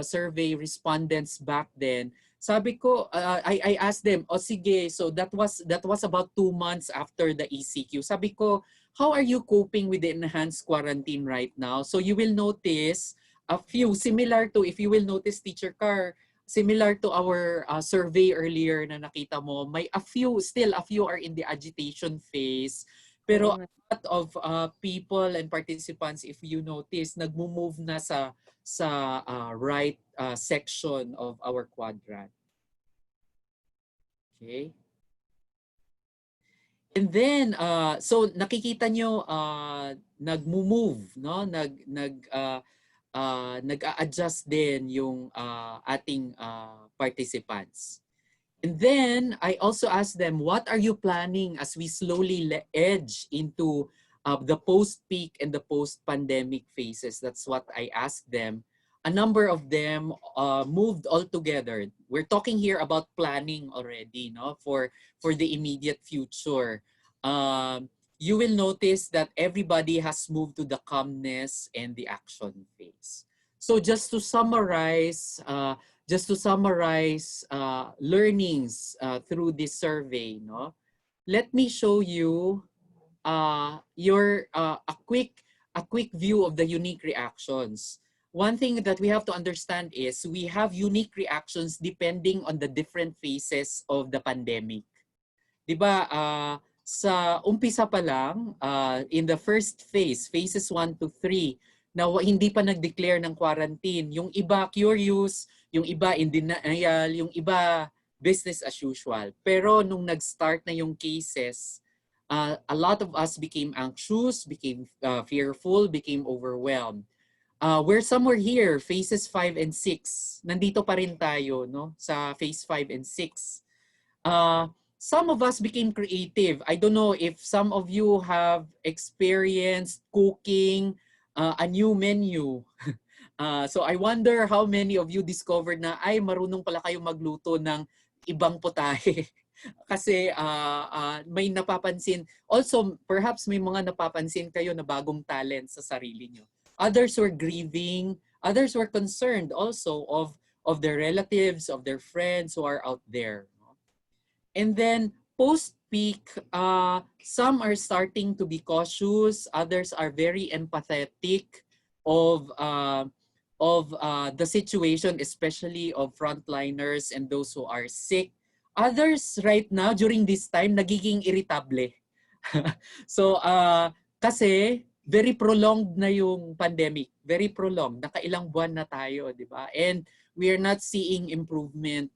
C: survey respondents back then. Sabi ko, I asked them, oh sige, so that was about 2 months after the ECQ. Sabi ko, how are you coping with the enhanced quarantine right now? So you will notice a few, similar to, if you will notice, Teacher Carr, similar to our survey earlier na nakita mo, still a few are in the agitation phase. Pero a lot of people and participants, if you notice, nagmo-move na sa right section of our quadrant. Okay? And then so nakikita nyo nagmo-move, no? Nag-a-adjust din yung ating participants. And then I also asked them, what are you planning as we slowly edge into the post-peak and the post-pandemic phases? That's what I asked them. A number of them moved all together. We're talking here about planning already, no, for the immediate future. You will notice that everybody has moved to the calmness and the action phase. So just to summarize learnings through this survey, no, let me show you a quick view of the unique reactions. One thing that we have to understand is we have unique reactions depending on the different phases of the pandemic. 'Di ba? Sa umpisa pa lang, in the first phase, phases 1 to 3, na hindi pa nag-declare ng quarantine. Yung iba curious, yung iba in denial, yung iba business as usual. Pero nung nag-start na yung cases, a lot of us became anxious, became fearful, became overwhelmed. We're somewhere here, phases 5 and 6. Nandito pa rin tayo, no? Sa phase 5 and 6. Some of us became creative. I don't know if some of you have experienced cooking a new menu. So I wonder how many of you discovered na ay marunong pala kayong magluto ng ibang putahe. Kasi may napapansin. Also, perhaps may mga napapansin kayo na bagong talent sa sarili nyo. Others were grieving. Others were concerned also of their relatives, of their friends who are out there. And then post-peak, some are starting to be cautious. Others are very empathetic of the situation, especially of frontliners and those who are sick. Others right now, during this time, nagiging irritable. So, kasi very prolonged na yung pandemic. Very prolonged. Nakailang buwan na tayo, di ba? And we are not seeing improvement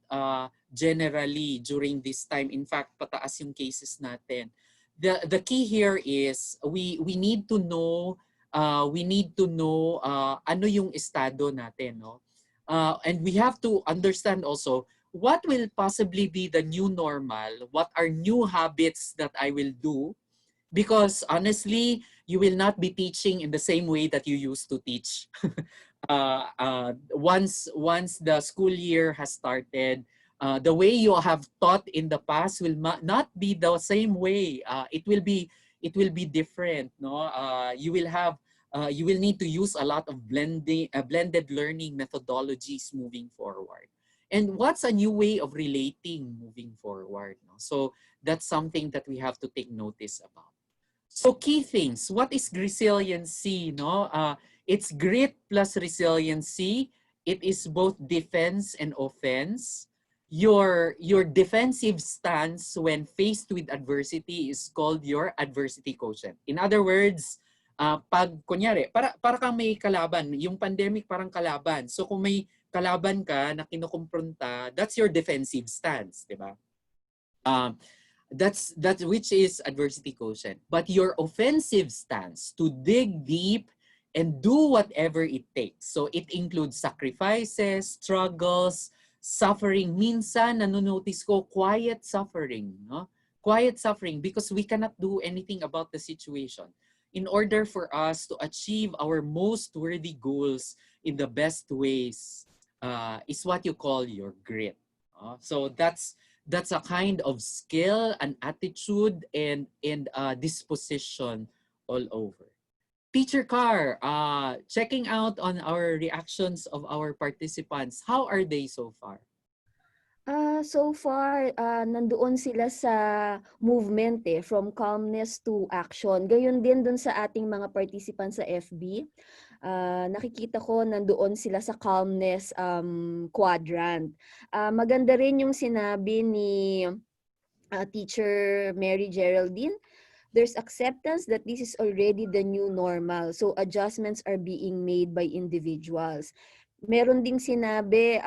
C: generally during this time. In fact, pataas yung cases natin. The key here is we need to know ano yung estado natin, no? And we have to understand also what will possibly be the new normal, what are new habits that I will do, because honestly, you will not be teaching in the same way that you used to teach. Once the school year has started, the way you have taught in the past will not be the same way. It will be different. No, you will need to use a lot of blended learning methodologies moving forward. And what's a new way of relating moving forward? No? So that's something that we have to take notice about. So key things. What is Grisiliency? No, it's grit plus resiliency. It is both defense and offense. Your defensive stance when faced with adversity is called your adversity quotient. In other words, pag kunyari, para kang may kalaban, yung pandemic parang kalaban. So kung may kalaban ka na kinukumpronta, that's your defensive stance, di ba? That's which is adversity quotient. But your offensive stance, to dig deep and do whatever it takes. So it includes sacrifices, struggles, suffering. Minsan nanonotice ko quiet suffering, no? Quiet suffering because we cannot do anything about the situation. In order for us to achieve our most worthy goals in the best ways, is what you call your grit. So that's a kind of skill, an attitude, and disposition all over. Teacher Carr, checking out on our reactions of our participants, how are they so far?
B: So far, nandoon sila sa movement from calmness to action. Gayon din dun sa ating mga participants sa FB. Nakikita ko nandoon sila sa calmness quadrant. Maganda rin yung sinabi ni Teacher Mary Geraldine. There's acceptance that this is already the new normal. So adjustments are being made by individuals. Meron ding sinabi,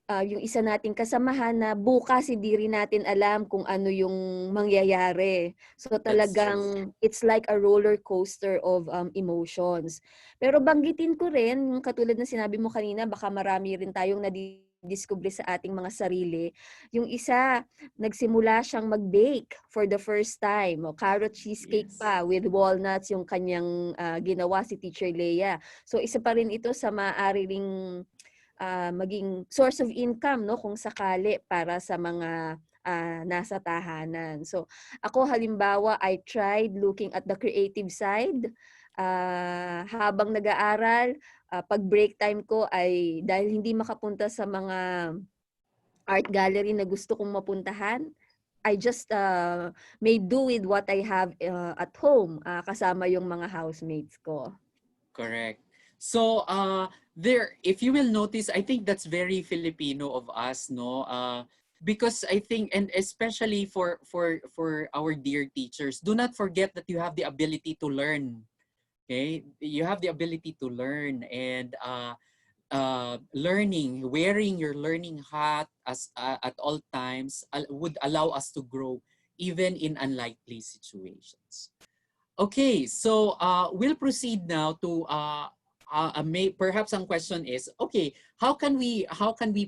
B: yung isa nating kasamahan na bukas hindi rin natin alam kung ano yung mangyayari. So
C: That's true.
B: talagang it's like a roller coaster of emotions. Pero banggitin ko rin, yung katulad ng sinabi mo kanina, baka marami rin tayong nadiscover sa ating mga sarili. Yung isa, nagsimula siyang mag-bake for the first time. O, carrot cheesecake
C: Yes.
B: pa with walnuts yung kanyang ginawa si Teacher Leia. So isa pa rin ito sa maaari ring maging source of income, no, kung sakali para sa mga nasa tahanan. So ako halimbawa, I tried looking at the creative side. Habang nag-aaral, pag break time ko ay dahil hindi makapunta sa mga art gallery na gusto kong mapuntahan, I just made do with what I have at home, kasama yung mga housemates ko.
C: Correct. So, there, if you will notice, I think that's very Filipino of us, no? Because I think, and especially for our dear teachers, do not forget that you have the ability to learn. Okay, you have the ability to learn, and learning, wearing your learning hat as at all times would allow us to grow, even in unlikely situations. Okay, so we'll proceed now to perhaps some question is, okay, how can we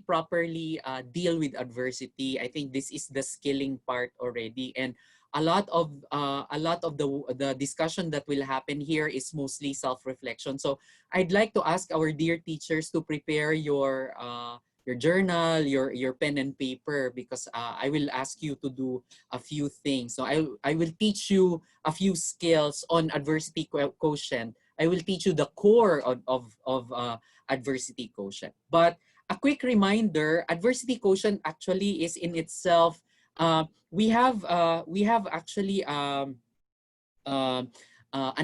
C: properly deal with adversity? I think this is the skilling part already, and a lot of the discussion that will happen here is mostly self-reflection. So I'd like to ask our dear teachers to prepare your journal, your pen and paper, because I will ask you to do a few things. So I will teach you a few skills on adversity quotient. I will teach you the core of adversity quotient. But a quick reminder, adversity quotient actually is in itself, we have actually an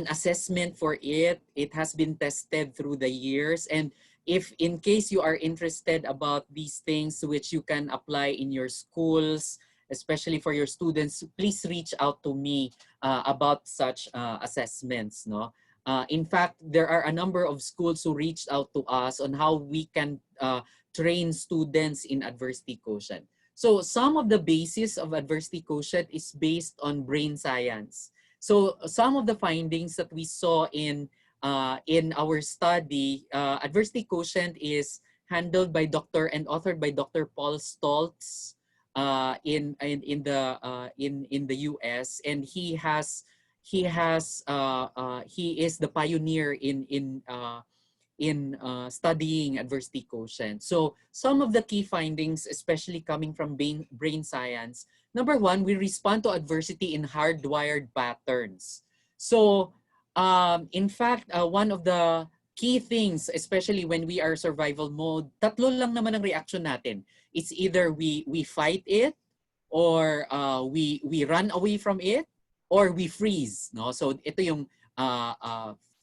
C: assessment for it. It has been tested through the years, and if in case you are interested about these things which you can apply in your schools, especially for your students, please reach out to me about such assessments. No, in fact, there are a number of schools who reached out to us on how we can train students in adversity quotient. So some of the basis of adversity quotient is based on brain science. So some of the findings that we saw in our study, adversity quotient is handled by Dr. and authored by Dr. Paul Stoltz in the U.S. and he is the pioneer in studying adversity quotient. So some of the key findings, especially coming from brain science, number one, we respond to adversity in hardwired patterns. So in fact, one of the key things, especially when we are survival mode, tatlo lang naman ang reaction natin. It's either we fight it, or we run away from it, or we freeze. No? So ito yung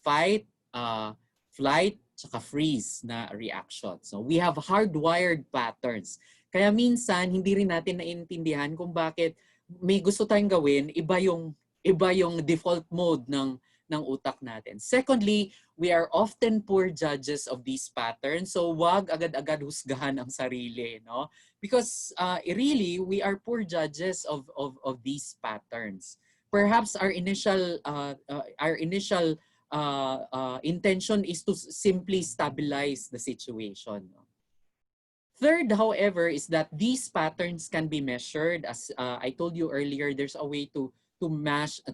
C: fight, flight, tsaka freeze na reaction. So we have hardwired patterns. Kaya minsan hindi rin natin naiintindihan kung bakit may gusto tayong gawin, iba yung default mode ng utak natin. Secondly, we are often poor judges of these patterns. So wag agad-agad husgahan ang sarili, no? Because really we are poor judges of these patterns. Perhaps our initial intention is to simply stabilize the situation. Third, however, is that these patterns can be measured. As I told you earlier, there's a way to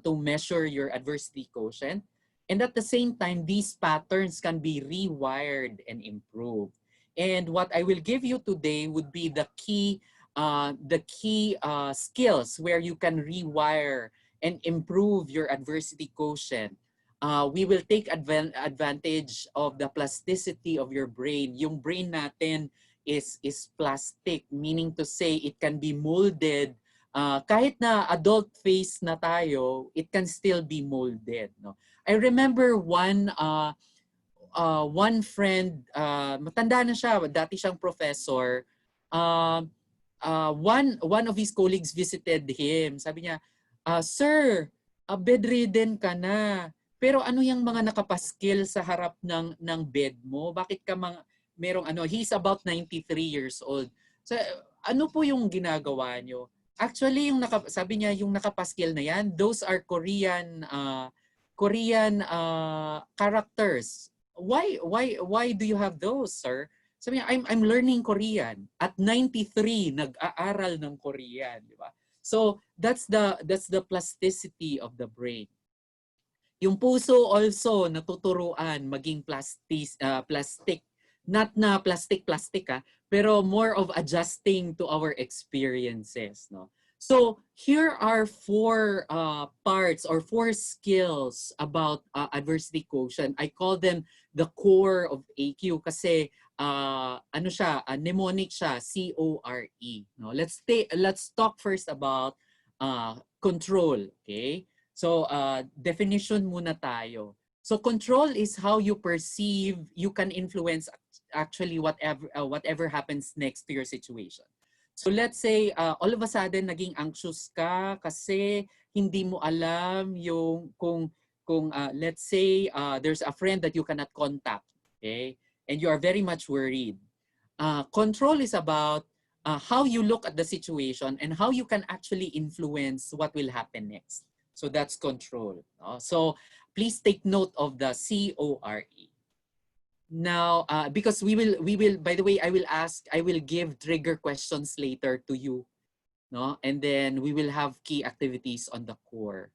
C: measure your adversity quotient. And at the same time, these patterns can be rewired and improved. And what I will give you today would be the key skills where you can rewire and improve your adversity quotient. We will take advantage of the plasticity of your brain. Yung brain natin is plastic, meaning to say it can be molded. Kahit na adult face na tayo, it can still be molded. No? I remember one friend, matanda na siya, dati siyang professor. One of his colleagues visited him. Sabi niya, "Sir, bedridden ka na. Pero ano yung mga nakapaskil sa harap ng bed mo? Bakit ka merong ano, he's about 93 years old. So, ano po yung ginagawa nyo? Actually, sabi niya, yung nakapaskil na yan, those are Korean characters. Why do you have those, sir? Sabi niya, I'm learning Korean. At 93, nag-aaral ng Korean, di ba? So, that's the plasticity of the brain. Yung puso also natuturuan maging plastic. Not na plastic pero more of adjusting to our experiences, no? So here are four parts or four skills about adversity quotient. I call them the core of AQ kasi ano siya, mnemonic siya, CORE, no? Let's talk first about control, okay? So, definition muna tayo. So, control is how you perceive, you can influence actually whatever happens next to your situation. So, let's say, all of a sudden, naging anxious ka kasi hindi mo alam yung kung let's say, there's a friend that you cannot contact, okay? And you are very much worried. Control is about how you look at the situation and how you can actually influence what will happen next. So that's control. So please take note of the CORE. Now, because we will. By the way, I will give trigger questions later to you, no, and then we will have key activities on the core.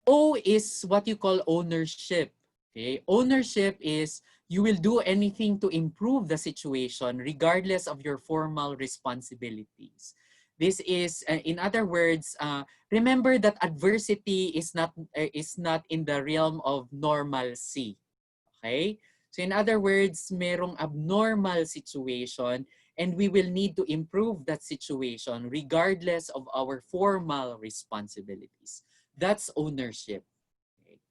C: O is what you call ownership. Okay, ownership is you will do anything to improve the situation regardless of your formal responsibilities. This is, in other words, remember that adversity is not in the realm of normalcy. Okay? So in other words, merong abnormal situation and we will need to improve that situation regardless of our formal responsibilities. That's ownership. Okay?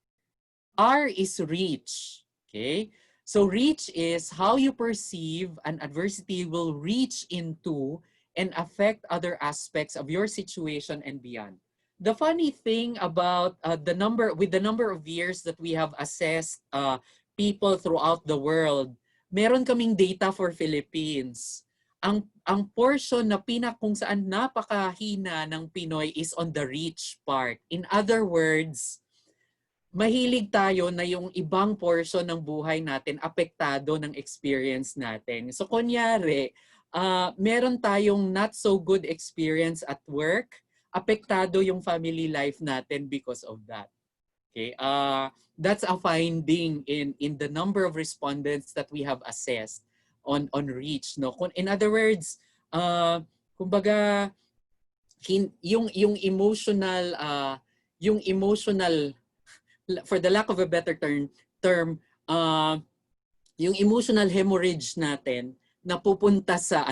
C: R is reach. Okay? So reach is how you perceive an adversity will reach into and affect other aspects of your situation and beyond. The funny thing about the number of years that we have assessed people throughout the world, meron kaming data for Philippines. Ang portion na kung saan napakahina ng Pinoy is on the reach part. In other words, mahilig tayo na yung ibang portion ng buhay natin apektado ng experience natin. So kunyari, meron tayong not so good experience at work, apektado yung family life natin because of that. Okay? That's a finding in the number of respondents that we have assessed on reach, no? In other words, kumbaga yung emotional for the lack of a better term, yung emotional hemorrhage natin napupunta sa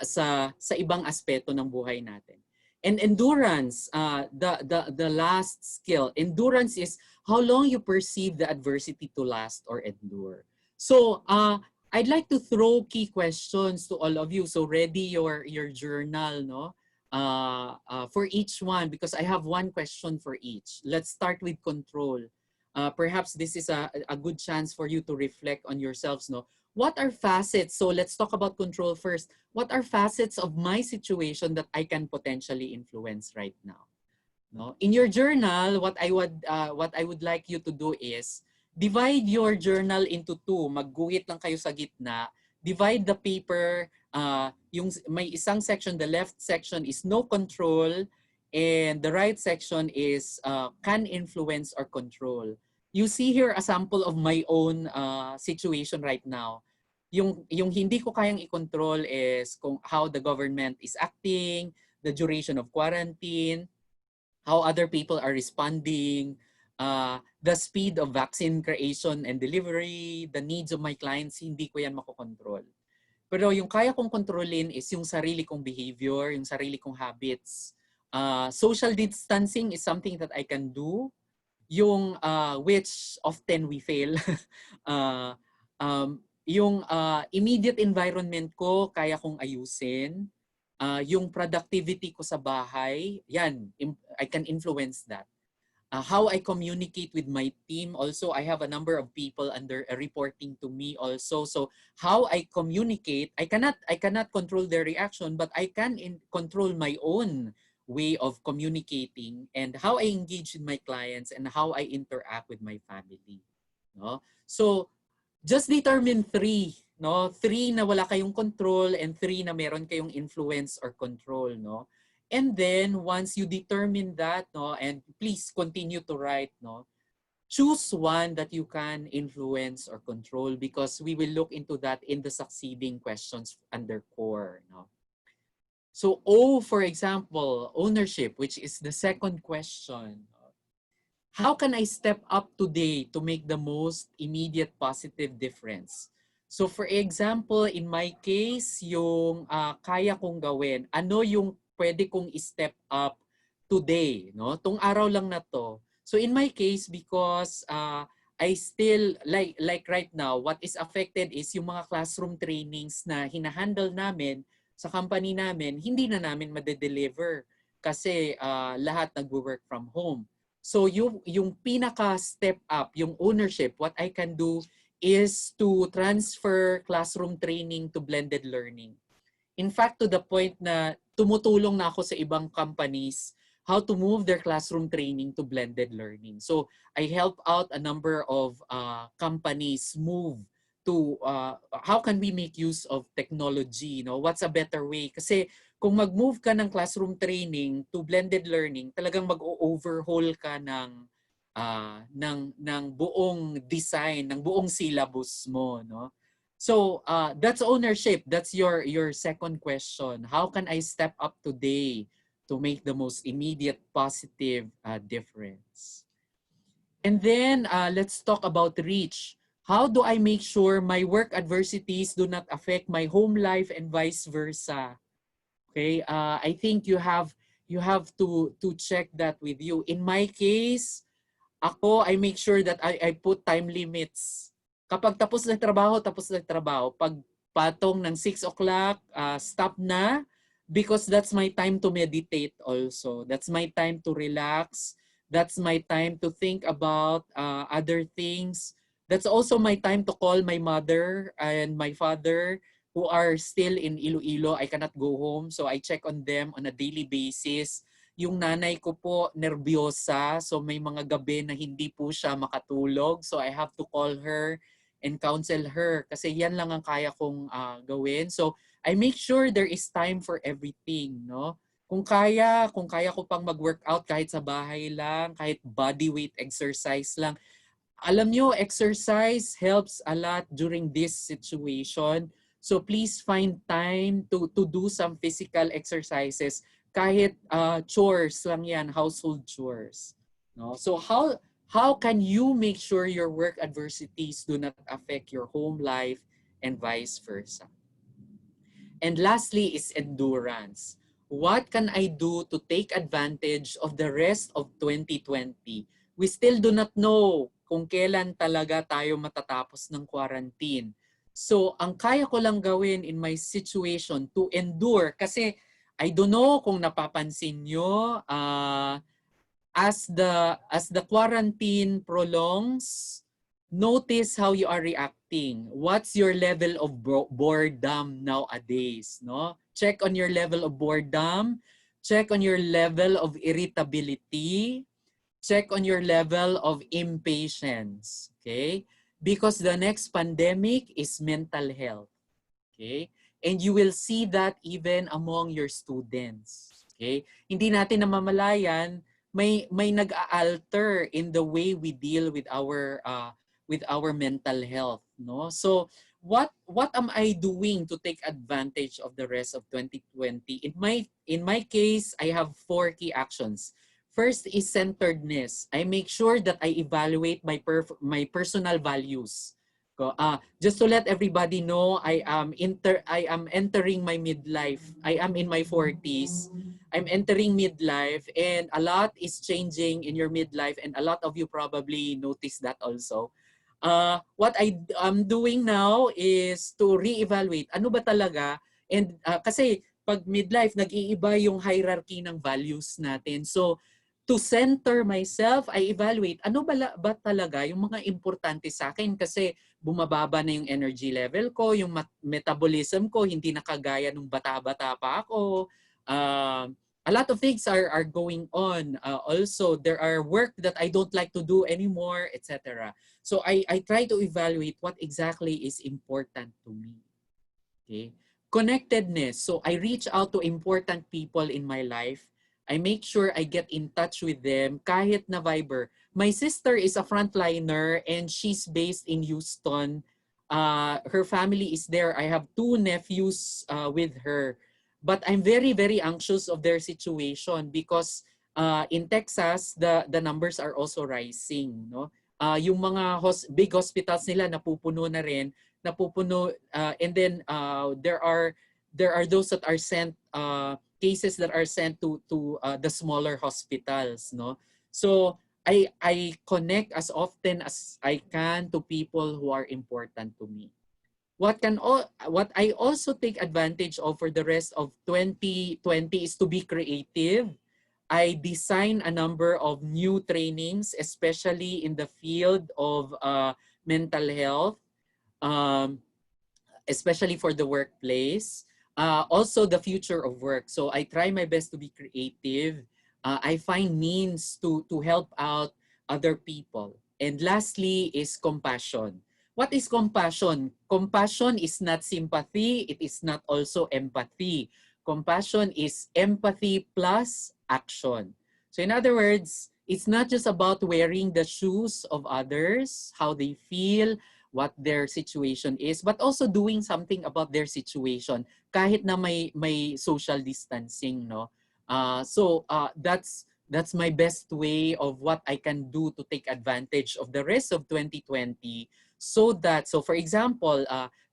C: sa ibang aspeto ng buhay natin. And endurance, the last skill. Endurance is how long you perceive the adversity to last or endure. So, I'd like to throw key questions to all of you. So, ready your journal, no? For each one, because I have one question for each. Let's start with control. Perhaps this is a good chance for you to reflect on yourselves, no? What are facets? So let's talk about control first. What are facets of my situation that I can potentially influence right now? No? In your journal, what I would like you to do is divide your journal into two. Magguhit lang kayo sa gitna. Divide the paper. Yung may isang section, the left section is no control, and the right section is can influence or control. You see here a sample of my own situation right now. Yung hindi ko kayang i-control is how the government is acting, the duration of quarantine, how other people are responding, the speed of vaccine creation and delivery, the needs of my clients, hindi ko yan makokontrol. Pero yung kaya kong kontrolin is yung sarili kong behavior, yung sarili kong habits. Social distancing is something that I can do, yung which often we fail. Yung immediate environment ko, kaya kong ayusin. Yung productivity ko sa bahay, yan, I can influence that. how I communicate with my team. Also, I have a number of people under reporting to me also. So how I communicate, I cannot control their reaction, but I can control my own way of communicating and how I engage with my clients and how I interact with my family. No? So just determine three, no? Three na wala kayong control and three na meron kayong influence or control, no? And then once you determine that, no, and please continue to write, no, choose one that you can influence or control because we will look into that in the succeeding questions under core, no. So O, for example, ownership, which is the second question. How can I step up today to make the most immediate positive difference? So for example, in my case, yung kaya kong gawin, ano yung pwede kong step up today, no? Tung araw lang na to. So in my case, because I still, like right now, what is affected is yung mga classroom trainings na hinahandle namin sa company namin, hindi na namin madedeliver kasi lahat nagwo-work from home. So yung pinaka step up, yung ownership, what I can do is to transfer classroom training to blended learning. In fact, to the point na tumutulong na ako sa ibang companies how to move their classroom training to blended learning. So I help out a number of companies move to how can we make use of technology, you know, what's a better way? Kasi kung mag-move ka ng classroom training to blended learning, talagang mag-overhaul ka ng buong design, ng buong syllabus mo, no? So that's ownership. That's your second question. How can I step up today to make the most immediate positive difference? And then let's talk about reach. How do I make sure my work adversities do not affect my home life and vice versa? Okay, I think you have to check that with you. In my case, ako, I make sure that I put time limits. Kapag tapos na trabaho, tapos na trabaho. Pag patong ng 6 o'clock, stop na because that's my time to meditate also. That's my time to relax. That's my time to think about other things. That's also my time to call my mother and my father who are still in Iloilo. I cannot go home, so I check on them on a daily basis. Yung nanay ko po, nervyosa. So may mga gabi na hindi po siya makatulog. So I have to call her and counsel her. Kasi yan lang ang kaya kong gawin. So I make sure there is time for everything, no? Kung kaya ko pang mag-workout kahit sa bahay lang, kahit body weight exercise lang. Alam nyo, exercise helps a lot during this situation. So please find time to do some physical exercises. Kahit chores lang yan, household chores. No? So how can you make sure your work adversities do not affect your home life and vice versa? And lastly is endurance. What can I do to take advantage of the rest of 2020? We still do not know kung kailan talaga tayo matatapos ng quarantine. So, ang kaya ko lang gawin in my situation to endure, kasi I don't know kung napapansin nyo, as the quarantine prolongs, notice how you are reacting. What's your level of boredom nowadays, no? Check on your level of boredom, check on your level of irritability, check on your level of impatience, okay? Because the next pandemic is mental health, okay? And you will see that even among your students, okay? Hindi natin namamalayan, may nag-alter in the way we deal with our mental health, no? So what am I doing to take advantage of the rest of 2020? In my case, I have 4 key actions. First is centeredness. I make sure that I evaluate my personal values. Just to let everybody know, I am entering my midlife. I am in my 40s. I'm entering midlife, and a lot is changing in your midlife, and a lot of you probably notice that also. What I am doing now is to reevaluate ano ba talaga, and kasi pag midlife nag-iiba yung hierarchy ng values natin. So to center myself, I evaluate ano ba talaga yung mga importante sa akin kasi bumababa na yung energy level ko, yung metabolism ko hindi na kagaya nung bata-bata pa ako. A lot of things are going on. Also, there are work that I don't like to do anymore, etc. So I try to evaluate what exactly is important to me. Okay? Connectedness. So I reach out to important people in my life. I make sure I get in touch with them kahit na Viber. My sister is a frontliner and she's based in Houston. Her family is there. I have 2 nephews with her. But I'm very, very anxious of their situation because in Texas, the numbers are also rising. No? Yung mga big hospitals nila napupuno na rin napupuno and then there are those that are sent cases that are sent to the smaller hospitals, no? So I connect as often as I can to people who are important to me. What I also take advantage of for the rest of 2020 is to be creative. I design a number of new trainings, especially in the field of mental health, um, especially for the workplace. Also, the future of work. So I try my best to be creative. I find means to help out other people. And lastly is compassion. What is compassion? Compassion is not sympathy. It is not also empathy. Compassion is empathy plus action. So in other words, it's not just about wearing the shoes of others, how they feel, what their situation is, but also doing something about their situation kahit na may social distancing, no? That's my best way of what I can do to take advantage of the rest of 2020 so for example,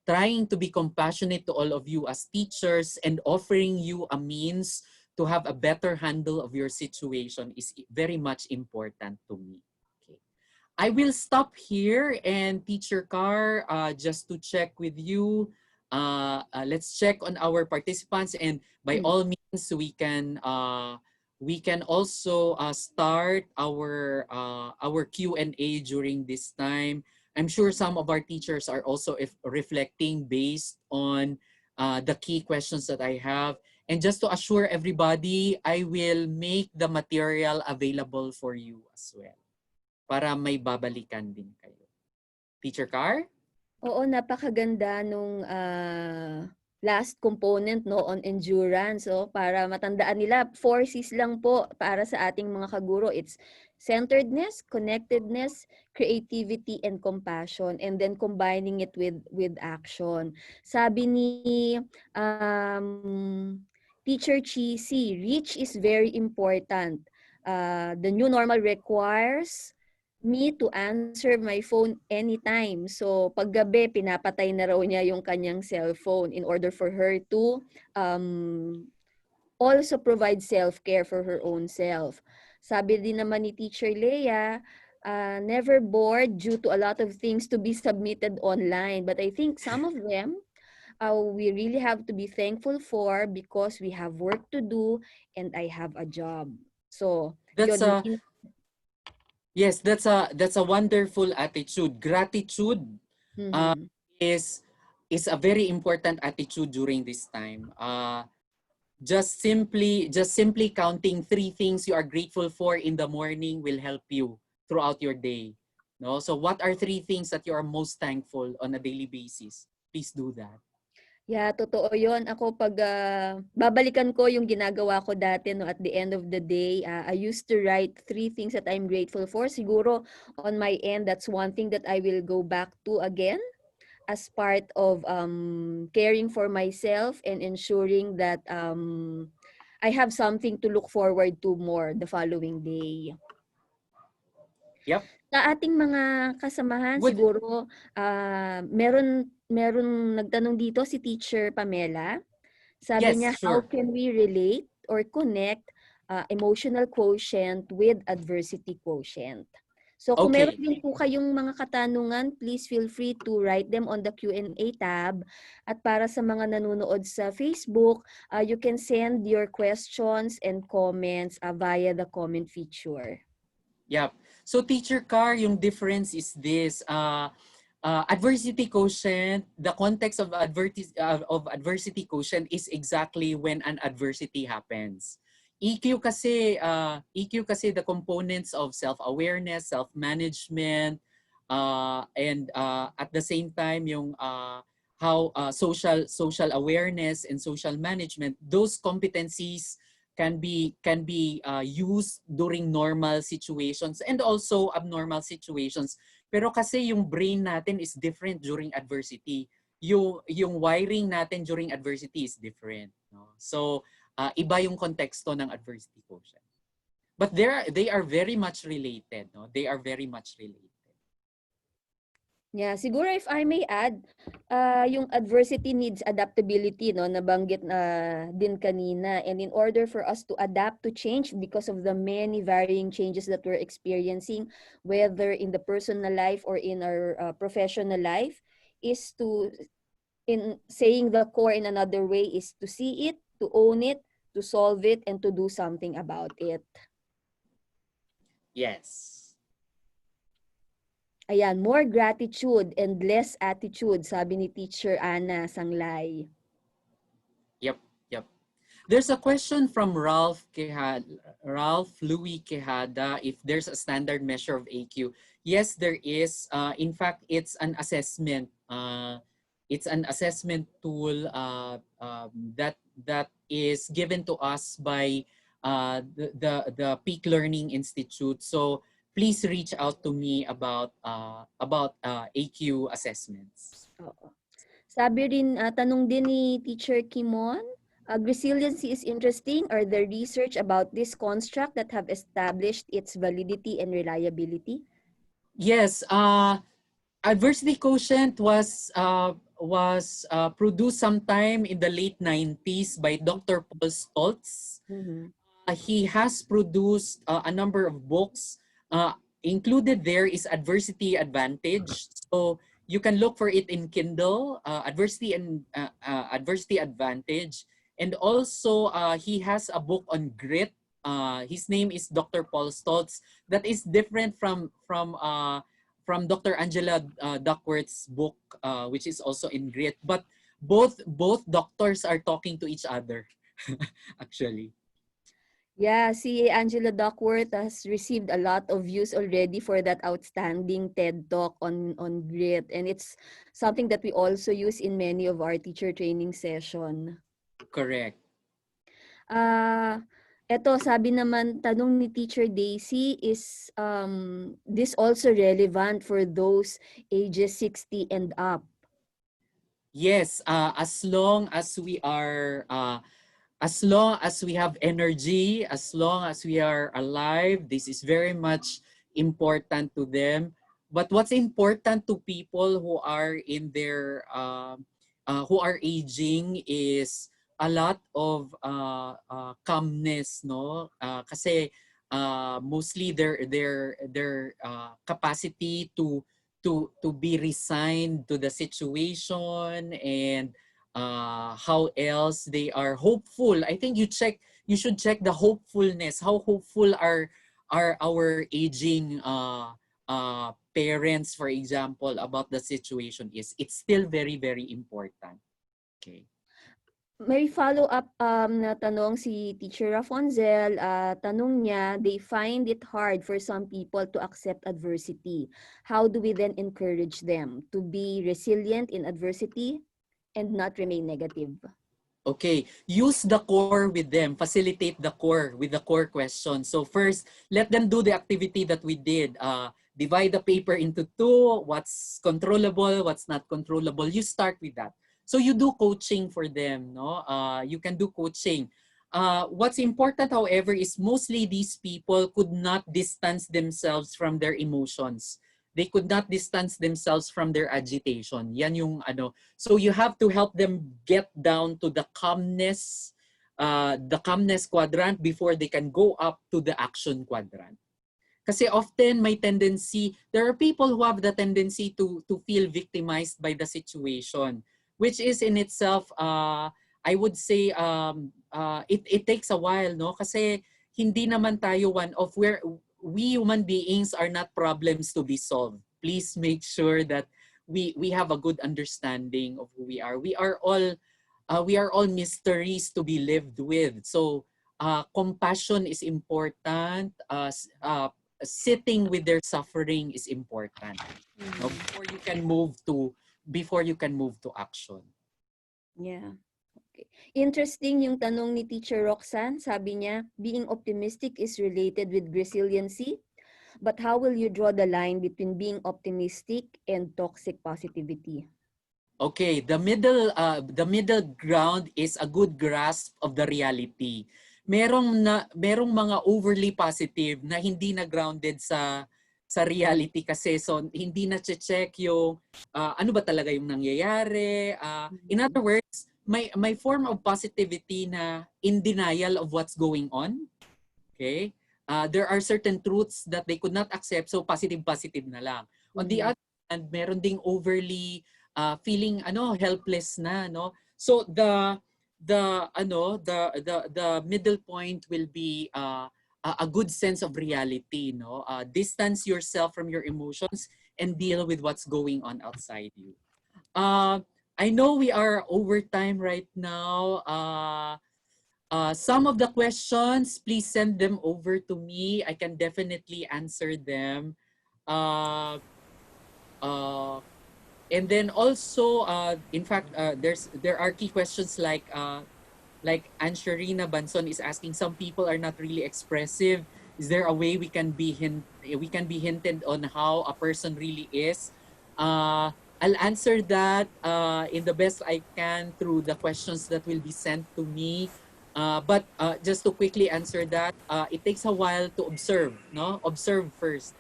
C: trying to be compassionate to all of you as teachers and offering you a means to have a better handle of your situation is very much important to me. Okay. I will stop here and Teacher Carr, just to check with you. Let's check on our participants and by all means we can also start our Q&A during this time. I'm sure some of our teachers are also reflecting based on the key questions that I have. And just to assure everybody, I will make the material available for you as well, para may babalikan din kayo. Teacher Carr?
B: Oo, napakaganda nung last component, no, on endurance. So para matandaan nila, 4 C's lang po para sa ating mga kaguro. It's centeredness, connectedness, creativity, and compassion. And then combining it with action. Sabi ni Teacher Cheesy, reach is very important. The new normal requires me to answer my phone anytime. So, paggabi, pinapatay na raw niya yung kanyang cellphone in order for her to also provide self-care for her own self. Sabi din naman ni Teacher Leia, never bored due to a lot of things to be submitted online. But I think some of them, we really have to be thankful for because we have work to do and I have a job. So,
C: That's
B: yun,
C: a Yes, that's a wonderful attitude. Gratitude uh,
B: mm-hmm.
C: is is a very important attitude during this time. Just simply counting 3 things you are grateful for in the morning will help you throughout your day. No? So what are 3 things that you are most thankful on a daily basis? Please do that.
B: Yeah, totoo yun. Ako pag babalikan ko yung ginagawa ko dati, no, at the end of the day, I used to write 3 things that I'm grateful for. Siguro on my end, that's one thing that I will go back to again as part of caring for myself and ensuring that I have something to look forward to more the following day.
C: Yep.
B: Sa ating mga kasamahan,
C: Would
B: siguro meron nagtanong dito si Teacher Pamela. Sabi
C: Yes,
B: niya, how
C: sure.
B: can we relate or connect emotional quotient with adversity quotient? So kung meron
C: Okay.
B: din po kayong mga katanungan, please feel free to write them on the Q&A tab. At para sa mga nanonood sa Facebook, you can send your questions and comments via the comment feature.
C: Yep. So Teacher Car, yung difference is this. Adversity quotient, the context of adversity quotient is exactly when an adversity happens. EQ kasi the components of self-awareness, self-management, and at the same time yung how social awareness and social management, those competencies can be used during normal situations and also abnormal situations. Pero kasi yung brain natin is different during adversity. Yung wiring natin during adversity is different, no? So iba yung konteksto ng adversity quotient. But they are very much related, no? They are very much related.
B: Yeah, siguro if I may add, yung adversity needs adaptability, no, nabanggit na din kanina. And in order for us to adapt to change because of the many varying changes that we're experiencing, whether in the personal life or in our professional life, is to, in saying the core in another way, is to see it, to own it, to solve it, and to do something about it.
C: Yes.
B: Ayan, more gratitude and less attitude, sabi ni Teacher Ana Sanglay.
C: Yep, yep. There's a question from Ralph Louis Quejada, if there's a standard measure of AQ. Yes, there is. In fact, it's an assessment. It's an assessment tool that is given to us by the Peak Learning Institute. So please reach out to me about AQ assessments.
B: Oo. Sabi rin, tanong din ni Teacher Kimon, Grisiliency is interesting. Are there research about this construct that have established its validity and reliability?
C: Yes, adversity quotient was produced sometime in the late 90s by Dr. Paul Stoltz.
B: Mhm.
C: He has produced a number of books. Included there is Adversity Advantage. So you can look for it in Kindle, Adversity Advantage. And also he has a book on grit. His name is Dr. Paul Stoltz. That is different from Dr. Angela Duckworth's book, which is also in grit. But both doctors are talking to each other, actually.
B: Yeah, si Angela Duckworth has received a lot of views already for that outstanding TED Talk on grit. And it's something that we also use in many of our teacher training session.
C: Correct.
B: Eto, sabi naman, tanong ni Teacher Daisy, is this also relevant for those ages 60 and up?
C: Yes, as long as we are as long as we have energy, as long as we are alive, this is very much important to them. But what's important to people who are in their who are aging is a lot of calmness, no? Kasi mostly their capacity to be resigned to the situation, and how else they are hopeful. I think you should check the hopefulness. How hopeful are our aging parents, for example, about the situation is. It's still very, very important. Okay.
B: May follow-up na tanong si Teacher Rafonzel. Tanong niya, they find it hard for some people to accept adversity. How do we then encourage them to be resilient in adversity and not remain negative?
C: Okay, use the core with them. Facilitate the core with the core question. So first, let them do the activity that we did. Divide the paper into two. What's controllable, what's not controllable. You start with that. So you do coaching for them. No, you can do coaching. What's important, however, is mostly these people could not distance themselves from their emotions. They could not distance themselves from their agitation. Yan yung ano. So you have to help them get down to the calmness quadrant before they can go up to the action quadrant. Kasi often may tendency, there are people who have the tendency to feel victimized by the situation, which is in itself, I would say, it takes a while, no? Kasi hindi naman tayo one of where we human beings are not problems to be solved. Please make sure that we have a good understanding of who we are. We are all mysteries to be lived with. So compassion is important. Sitting with their suffering is important. No, before you can move to action.
B: Yeah. Okay. Interesting yung tanong ni Teacher Roxanne. Sabi niya, being optimistic is related with resiliency, but how will you draw the line between being optimistic and toxic positivity?
C: Okay, the middle ground is a good grasp of the reality. Merong mga overly positive na hindi na grounded sa reality kasi, so hindi na check yung ano ba talaga yung nangyayari. In other words, may form of positivity na in denial of what's going on. Okay? There are certain truths that they could not accept, so positive na lang. On the other hand, meron ding overly feeling helpless na, no? So the middle point will be a good sense of reality, no? Distance yourself from your emotions and deal with what's going on outside you. I know we are over time right now. Some of the questions, please send them over to me. I can definitely answer them. And then also, in fact, there are key questions like Ansharina Banson is asking. Some people are not really expressive. Is there a way we can be hinted on how a person really is? I'll answer that in the best I can through the questions that will be sent to me. But just to quickly answer that, it takes a while to observe, no? Observe first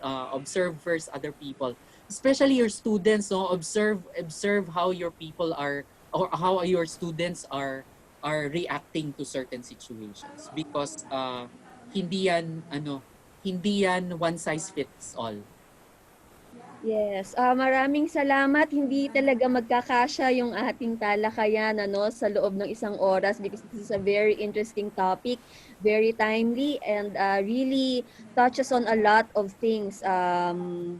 C: other people, especially your students, no? Observe how your people are, or how your students are reacting to certain situations, because hindi yan one size fits all.
B: Yes, maraming salamat. Hindi talaga magkakasya yung ating talakayan sa loob ng isang oras, because this is a very interesting topic, very timely, and really touches on a lot of things,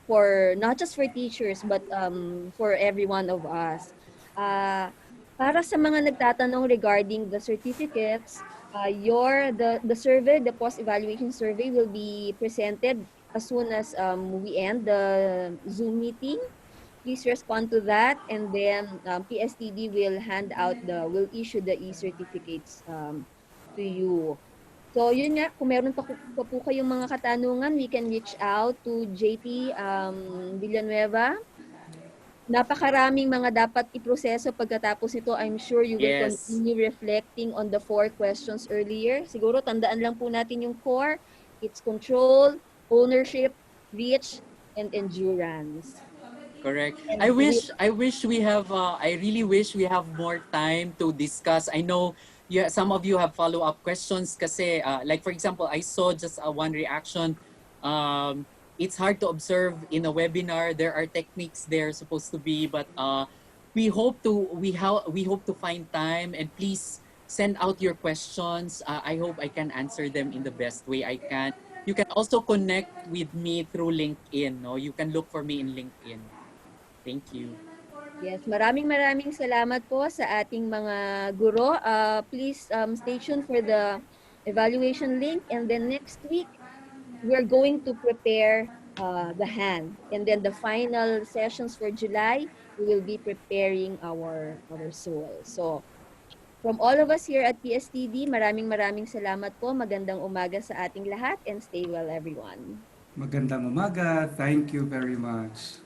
B: for not just for teachers but for every one of us. Para sa mga nagtatanong regarding the certificates, the survey, the post-evaluation survey will be presented as soon as we end the Zoom meeting. Please respond to that, and then PSTD will issue the e-certificates to you. So yun nga, kung meron pa po kayong mga katanungan, we can reach out to JT Villanueva. Napakaraming mga dapat iproseso pagkatapos nito. I'm sure you will
C: Yes.
B: continue reflecting on the 4 questions earlier. Siguro tandaan lang po natin yung core. It's control, ownership, reach, and endurance.
C: Correct.
B: And
C: I really wish we have more time to discuss. I know some of you have follow-up questions kasi like for example, I saw just one reaction. It's hard to observe in a webinar. There are techniques there supposed to be, but we hope to find time, and please send out your questions. I hope I can answer them in the best way I can. You can also connect with me through LinkedIn. No, you can look for me in LinkedIn. Thank you.
B: yes, maraming salamat po sa ating mga guro. Please stay tuned for the evaluation link, and then next week we're going to prepare the hand, and then the final sessions for July we will be preparing our soul. So from all of us here at PSTD, maraming salamat po. Magandang umaga sa ating lahat, and stay well everyone.
A: Magandang umaga. Thank you very much.